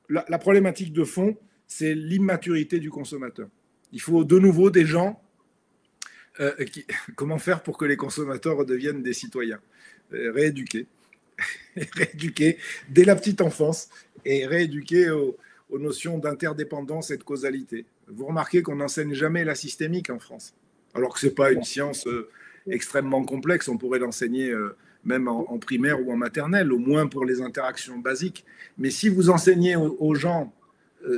la problématique de fond, c'est l'immaturité du consommateur. Il faut de nouveau des gens. Comment faire pour que les consommateurs redeviennent des citoyens? Rééduquer. Rééduquer dès la petite enfance et rééduquer aux notions d'interdépendance et de causalité. Vous remarquez qu'on n'enseigne jamais la systémique en France, alors que ce n'est pas une science extrêmement complexe. On pourrait l'enseigner même en primaire ou en maternelle, au moins pour les interactions basiques. Mais si vous enseignez aux gens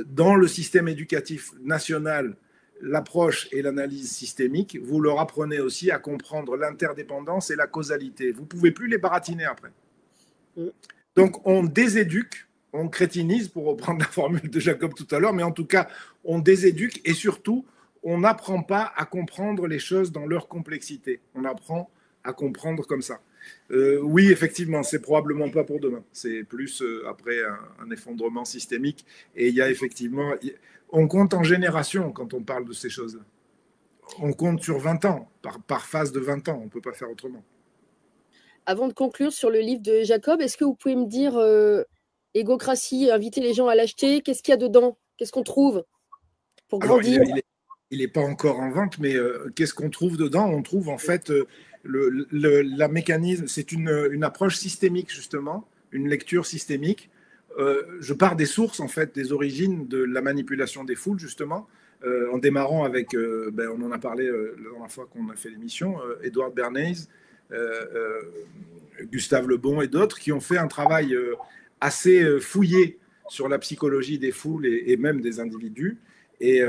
dans le système éducatif national l'approche et l'analyse systémique, vous leur apprenez aussi à comprendre l'interdépendance et la causalité. Vous ne pouvez plus les baratiner après. Donc on déséduque, on crétinise, pour reprendre la formule de Jacob tout à l'heure, mais en tout cas, on déséduque et surtout, on n'apprend pas à comprendre les choses dans leur complexité. On apprend à comprendre comme ça. Oui, effectivement, c'est probablement pas pour demain. C'est plus après un effondrement systémique. Et il y a effectivement... On compte en générations quand on parle de ces choses-là. On compte sur 20 ans, par phase de 20 ans. On ne peut pas faire autrement. Avant de conclure sur le livre de Jacob, est-ce que vous pouvez me dire, Égocratie, inviter les gens à l'acheter, qu'est-ce qu'il y a dedans? Qu'est-ce qu'on trouve pour grandir? Alors, il n'est pas encore en vente, mais qu'est-ce qu'on trouve dedans? On trouve en fait la mécanisme, c'est une approche systémique justement, une lecture systémique. Je pars des sources en fait, des origines de la manipulation des foules justement, en démarrant avec, on en a parlé la dernière fois qu'on a fait l'émission, Edward Bernays, Gustave Le Bon et d'autres qui ont fait un travail assez fouillé sur la psychologie des foules et même des individus. Et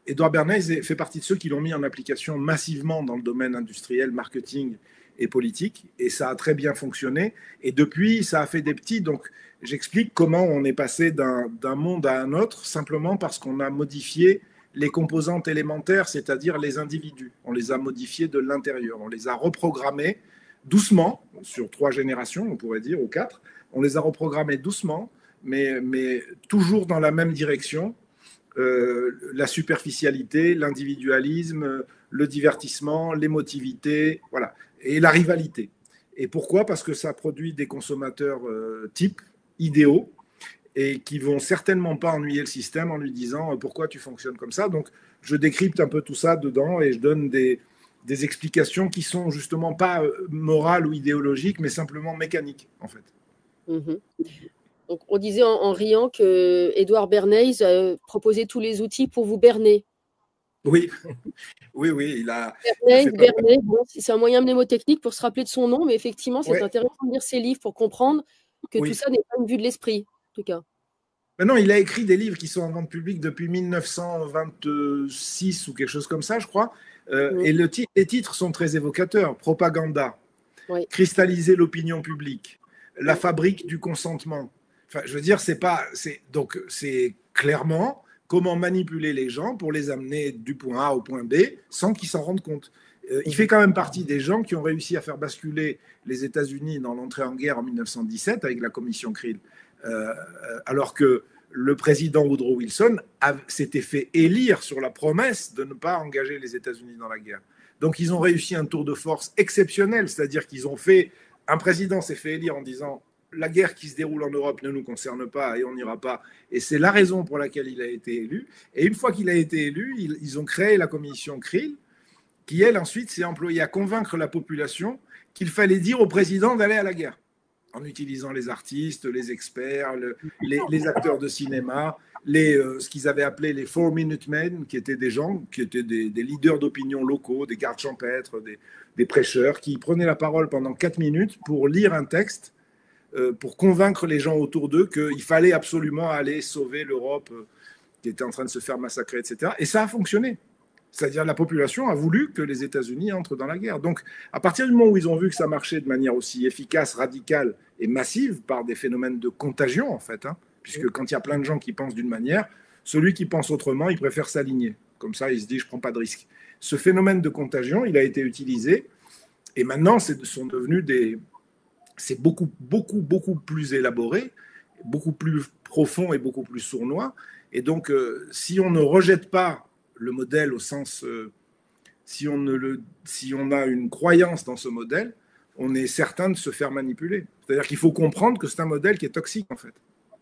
Edward Bernays fait partie de ceux qui l'ont mis en application massivement dans le domaine industriel, marketing et politique. Et ça a très bien fonctionné. Et depuis, ça a fait des petits. Donc, j'explique comment on est passé d'un monde à un autre simplement parce qu'on a modifié les composantes élémentaires, c'est-à-dire les individus. On les a modifiés de l'intérieur. On les a reprogrammés doucement, sur 3 générations, on pourrait dire, ou 4. On les a reprogrammés doucement, mais toujours dans la même direction. La superficialité, l'individualisme, le divertissement, l'émotivité, voilà, et la rivalité. Et pourquoi? Parce que ça produit des consommateurs types, idéaux, et qui vont certainement pas ennuyer le système en lui disant pourquoi tu fonctionnes comme ça. Donc, je décrypte un peu tout ça dedans et je donne des explications qui sont justement pas morales ou idéologiques, mais simplement mécaniques, en fait. Mmh. Donc, on disait en riant que Edward Bernays proposait tous les outils pour vous berner. Oui, oui, il a... Bernays, bon, c'est un moyen mnémotechnique pour se rappeler de son nom, mais effectivement, c'est intéressant de lire ses livres pour comprendre que tout ça n'est pas une vue de l'esprit, en tout cas. Mais non, il a écrit des livres qui sont en vente publique depuis 1926 ou quelque chose comme ça, je crois. Et les titres sont très évocateurs. Propaganda, cristalliser l'opinion publique, la fabrique du consentement. Enfin, je veux dire, c'est clairement comment manipuler les gens pour les amener du point A au point B sans qu'ils s'en rendent compte. Il fait quand même partie des gens qui ont réussi à faire basculer les États-Unis dans l'entrée en guerre en 1917 avec la commission Krill, alors que le président Woodrow Wilson s'était fait élire sur la promesse de ne pas engager les États-Unis dans la guerre. Donc ils ont réussi un tour de force exceptionnel, c'est-à-dire qu'ils ont fait... Un président s'est fait élire en disant la guerre qui se déroule en Europe ne nous concerne pas et on n'ira pas. Et c'est la raison pour laquelle il a été élu. Et une fois qu'il a été élu, ils ont créé la commission Krill qui, elle, ensuite, s'est employée à convaincre la population qu'il fallait dire au président d'aller à la guerre, en utilisant les artistes, les experts, les acteurs de cinéma, ce qu'ils avaient appelé les Four Minute Men, qui étaient des gens, qui étaient des leaders d'opinion locaux, des gardes champêtres, des prêcheurs, qui prenaient la parole pendant 4 minutes pour lire un texte, pour convaincre les gens autour d'eux qu'il fallait absolument aller sauver l'Europe qui était en train de se faire massacrer, etc. Et ça a fonctionné. C'est-à-dire la population a voulu que les États-Unis entrent dans la guerre. Donc, à partir du moment où ils ont vu que ça marchait de manière aussi efficace, radicale et massive, par des phénomènes de contagion, en fait, puisque quand il y a plein de gens qui pensent d'une manière, celui qui pense autrement, il préfère s'aligner. Comme ça, il se dit, je ne prends pas de risque. Ce phénomène de contagion, il a été utilisé, et maintenant, c'est beaucoup, beaucoup, beaucoup plus élaboré, beaucoup plus profond et beaucoup plus sournois. Et donc, si on ne rejette pas le modèle au sens, si on a une croyance dans ce modèle, on est certain de se faire manipuler. C'est-à-dire qu'il faut comprendre que c'est un modèle qui est toxique, en fait.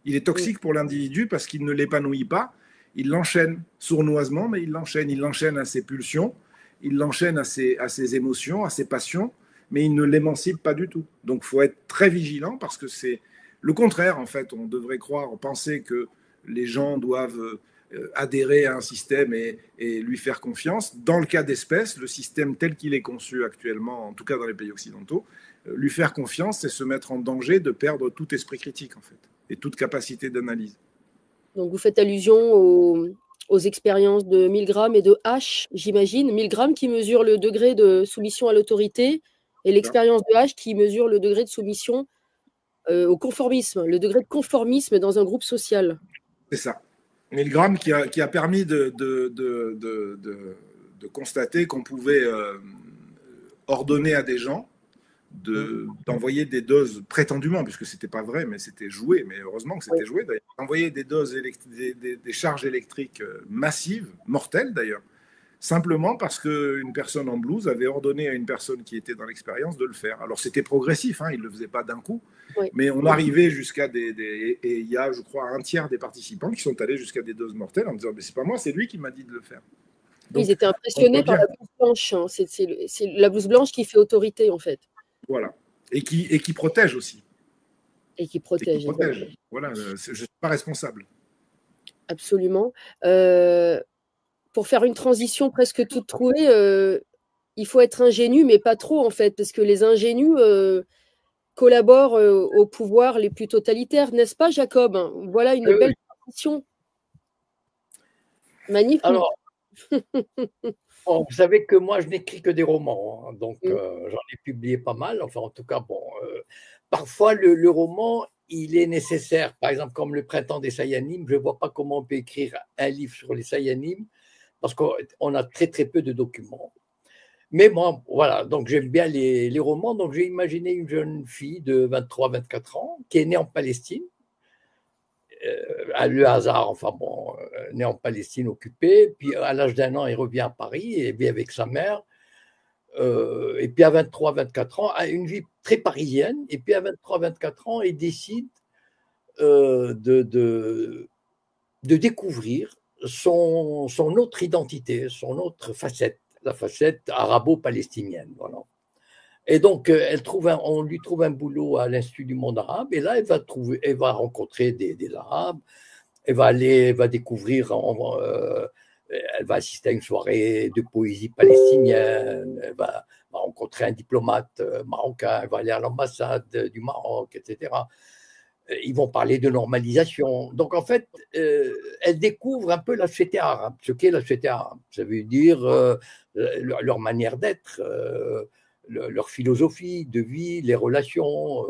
Il est toxique pour l'individu parce qu'il ne l'épanouit pas, il l'enchaîne sournoisement, mais il l'enchaîne à ses pulsions, il l'enchaîne à ses émotions, à ses passions, mais il ne l'émancipe pas du tout. Donc, il faut être très vigilant parce que c'est le contraire, en fait. On devrait penser que les gens doivent adhérer à un système et lui faire confiance. Dans le cas d'espèce, le système tel qu'il est conçu actuellement, en tout cas dans les pays occidentaux, lui faire confiance, c'est se mettre en danger de perdre tout esprit critique, en fait, et toute capacité d'analyse. Donc, vous faites allusion aux expériences de Milgram et de H, j'imagine. Milgram qui mesure le degré de soumission à l'autorité et l'expérience de H qui mesure le degré de soumission au conformisme, le degré de conformisme dans un groupe social. C'est ça. Milgram qui a permis de constater qu'on pouvait ordonner à des gens d'envoyer des doses, prétendument, puisque ce n'était pas vrai, mais c'était joué, mais heureusement que c'était joué d'ailleurs, d'envoyer des doses, des charges électriques massives, mortelles d'ailleurs, simplement parce qu'une personne en blouse avait ordonné à une personne qui était dans l'expérience de le faire. Alors c'était progressif, il ne le faisait pas d'un coup, mais on arrivait jusqu'à et il y a, je crois, un tiers des participants qui sont allés jusqu'à des doses mortelles en disant, mais c'est pas moi, c'est lui qui m'a dit de le faire. Donc, ils étaient impressionnés par la blouse blanche, c'est la blouse blanche qui fait autorité en fait. Voilà, et qui protège aussi. Et qui protège. Voilà, je ne suis pas responsable. Absolument. Pour faire une transition presque toute trouvée, il faut être ingénu, mais pas trop en fait, parce que les ingénus collaborent au pouvoir les plus totalitaires, n'est-ce pas, Jacob? Voilà une belle transition. Magnifique. Alors, bon, vous savez que moi, je n'écris que des romans, donc j'en ai publié pas mal. Enfin, en tout cas, bon, parfois le roman, il est nécessaire. Par exemple, comme Le Printemps des Sayanim, je ne vois pas comment on peut écrire un livre sur les Sayanim parce qu'on a très très peu de documents. Mais bon, voilà, donc j'aime bien les romans. Donc j'ai imaginé une jeune fille de 23-24 ans qui est née en Palestine. Le hasard, enfin bon, née en Palestine occupée, puis à l'âge d'1 an, elle revient à Paris et vit avec sa mère. Et puis à 23-24 ans, a une vie très parisienne. Et puis à 23-24 ans, elle décide de découvrir son autre identité, son autre facette, la facette arabo-palestinienne. Voilà. Et donc, on lui trouve un boulot à l'Institut du monde arabe, et là, elle va rencontrer des Arabes, elle va découvrir, elle va assister à une soirée de poésie palestinienne, elle va rencontrer un diplomate marocain, elle va aller à l'ambassade du Maroc, etc. Ils vont parler de normalisation. Donc, en fait, elle découvre un peu la société arabe. Ce qu'est la société arabe, ça veut dire leur manière d'être, leur philosophie de vie, les relations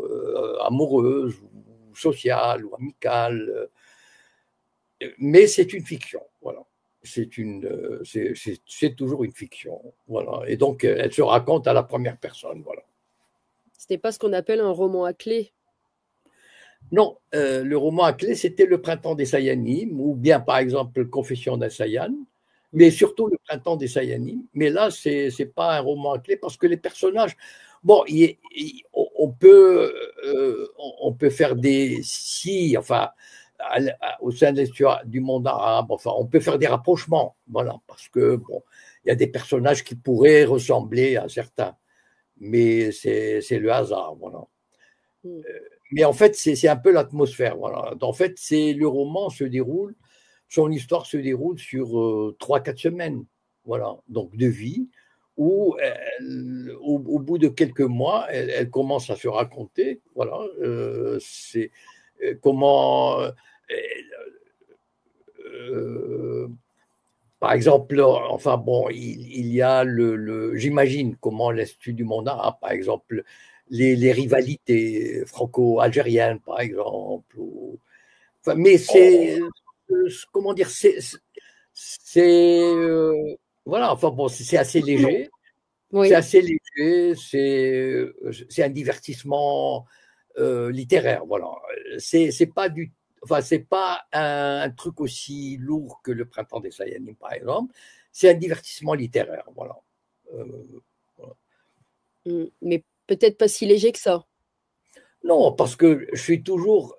amoureuses ou sociales ou amicales. Mais c'est une fiction, voilà. C'est toujours une fiction, voilà. Et donc, elle se raconte à la première personne, voilà. Ce n'est pas ce qu'on appelle un roman à clé. Non, le roman à clé, c'était Le Printemps des Sayanim, ou bien, par exemple, Confession d'un Sayan, mais surtout Le Printemps des Sayanim. Mais là, ce n'est pas un roman à clé parce que les personnages, bon, on peut faire au sein du monde arabe, enfin, on peut faire des rapprochements, voilà, parce que, bon, il y a des personnages qui pourraient ressembler à certains, mais c'est le hasard, voilà. Mais en fait, c'est un peu l'atmosphère, voilà. En fait, le roman son histoire se déroule sur 3-4 semaines, voilà, donc de vie, où au bout de quelques mois, elle commence à se raconter, voilà, c'est comment, par exemple, enfin bon, il y a j'imagine comment l'Institut du monde arabe, par exemple, les rivalités franco-algériennes, par exemple, enfin, mais c'est, comment dire, voilà, enfin bon, c'est assez léger. Oui. C'est assez léger, c'est un divertissement littéraire, voilà. C'est pas enfin, c'est pas un truc aussi lourd que Le Printemps des Saiyans, par exemple. C'est un divertissement littéraire, voilà. Voilà. Mais peut-être pas si léger que ça. Non, parce que je suis toujours.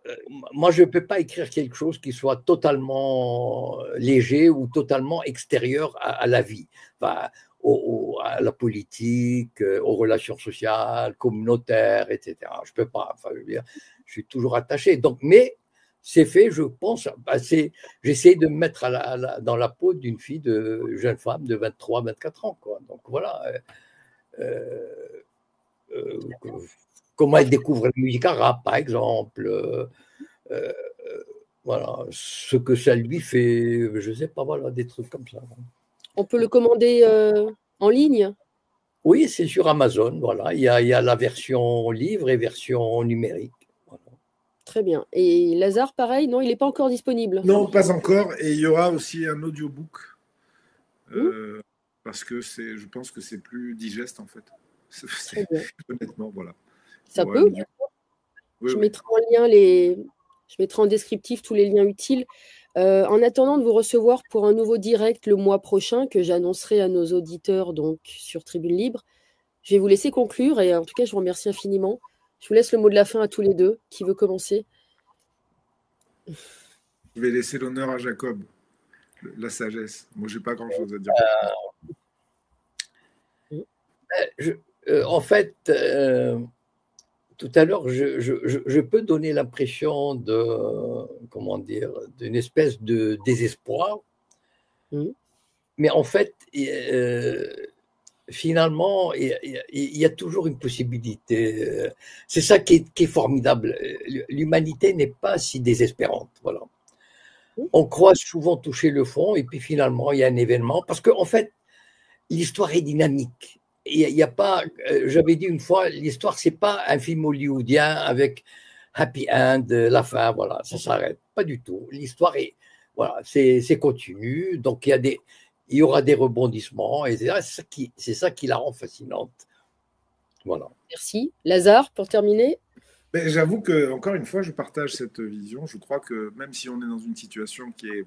Moi, je ne peux pas écrire quelque chose qui soit totalement léger ou totalement extérieur à la vie, enfin, à la politique, aux relations sociales, communautaires, etc. Je ne peux pas. Enfin, je suis toujours attaché. Donc, mais c'est fait, je pense. J'essaie de me mettre dans la peau d'une jeune femme de 23-24 ans, quoi. Donc voilà. Comment elle découvre la musique arabe, par exemple, voilà, ce que ça lui fait, je ne sais pas, voilà, des trucs comme ça. On peut le commander en ligne? Oui, c'est sur Amazon, voilà, il y a la version livre et version numérique. Voilà. Très bien. Et Lazare, pareil, non, il n'est pas encore disponible? Non, pas encore, et il y aura aussi un audiobook, parce que je pense que c'est plus digeste, en fait. Honnêtement, voilà. Ça peut. Je mettrai en lien je mettrai en descriptif tous les liens utiles. En attendant de vous recevoir pour un nouveau direct le mois prochain que j'annoncerai à nos auditeurs donc sur Tribune Libre, je vais vous laisser conclure et en tout cas je vous remercie infiniment. Je vous laisse le mot de la fin à tous les deux. Qui veut commencer? Je vais laisser l'honneur à Jacob, la sagesse. Moi, j'ai pas grand-chose à dire. En fait, tout à l'heure, je peux donner l'impression comment dire, d'une espèce de désespoir, mais en fait, finalement, il y a toujours une possibilité. C'est ça qui est formidable. L'humanité n'est pas si désespérante, voilà. On croit souvent toucher le fond, et puis finalement, il y a un événement, parce qu'en fait, l'histoire est dynamique. Il y a pas, j'avais dit une fois, l'histoire, c'est pas un film hollywoodien avec happy end, la fin, voilà, ça s'arrête. Pas du tout. L'histoire est, voilà, c'est continu. Donc il y aura des rebondissements, et c'est ça qui la rend fascinante. Voilà. Merci. Lazare, pour terminer. Ben, j'avoue que, encore une fois, je partage cette vision. Je crois que même si on est dans une situation qui est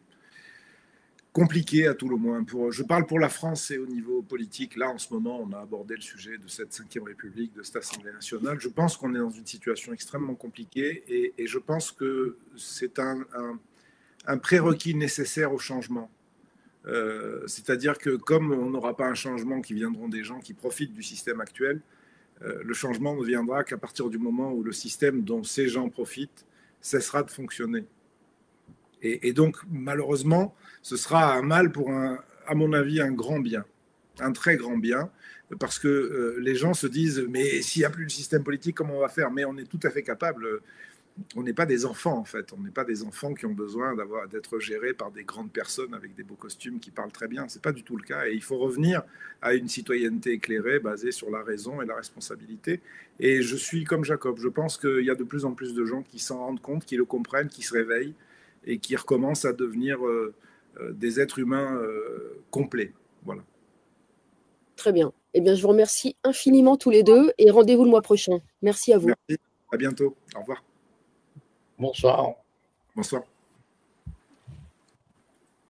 compliqué à tout le moins. Je parle pour la France et au niveau politique. Là, en ce moment, on a abordé le sujet de cette 5e République, de cette Assemblée nationale. Je pense qu'on est dans une situation extrêmement compliquée et je pense que c'est un prérequis nécessaire au changement. C'est-à-dire que comme on n'aura pas un changement qui viendront des gens qui profitent du système actuel, le changement ne viendra qu'à partir du moment où le système dont ces gens profitent cessera de fonctionner. Et donc, malheureusement, ce sera un mal pour, à mon avis, un grand bien, un très grand bien, parce que les gens se disent, mais s'il n'y a plus de système politique, comment on va faire? Mais on est tout à fait capable. On n'est pas des enfants, en fait. On n'est pas des enfants qui ont besoin d'être gérés par des grandes personnes avec des beaux costumes qui parlent très bien. Ce n'est pas du tout le cas. Et il faut revenir à une citoyenneté éclairée, basée sur la raison et la responsabilité. Et je suis comme Jacob. Je pense qu'il y a de plus en plus de gens qui s'en rendent compte, qui le comprennent, qui se réveillent et qui recommencent à devenir des êtres humains complets. Voilà. Très bien. Eh bien, je vous remercie infiniment tous les deux et rendez-vous le mois prochain. Merci à vous. Merci. À bientôt. Au revoir. Bonsoir. Bonsoir.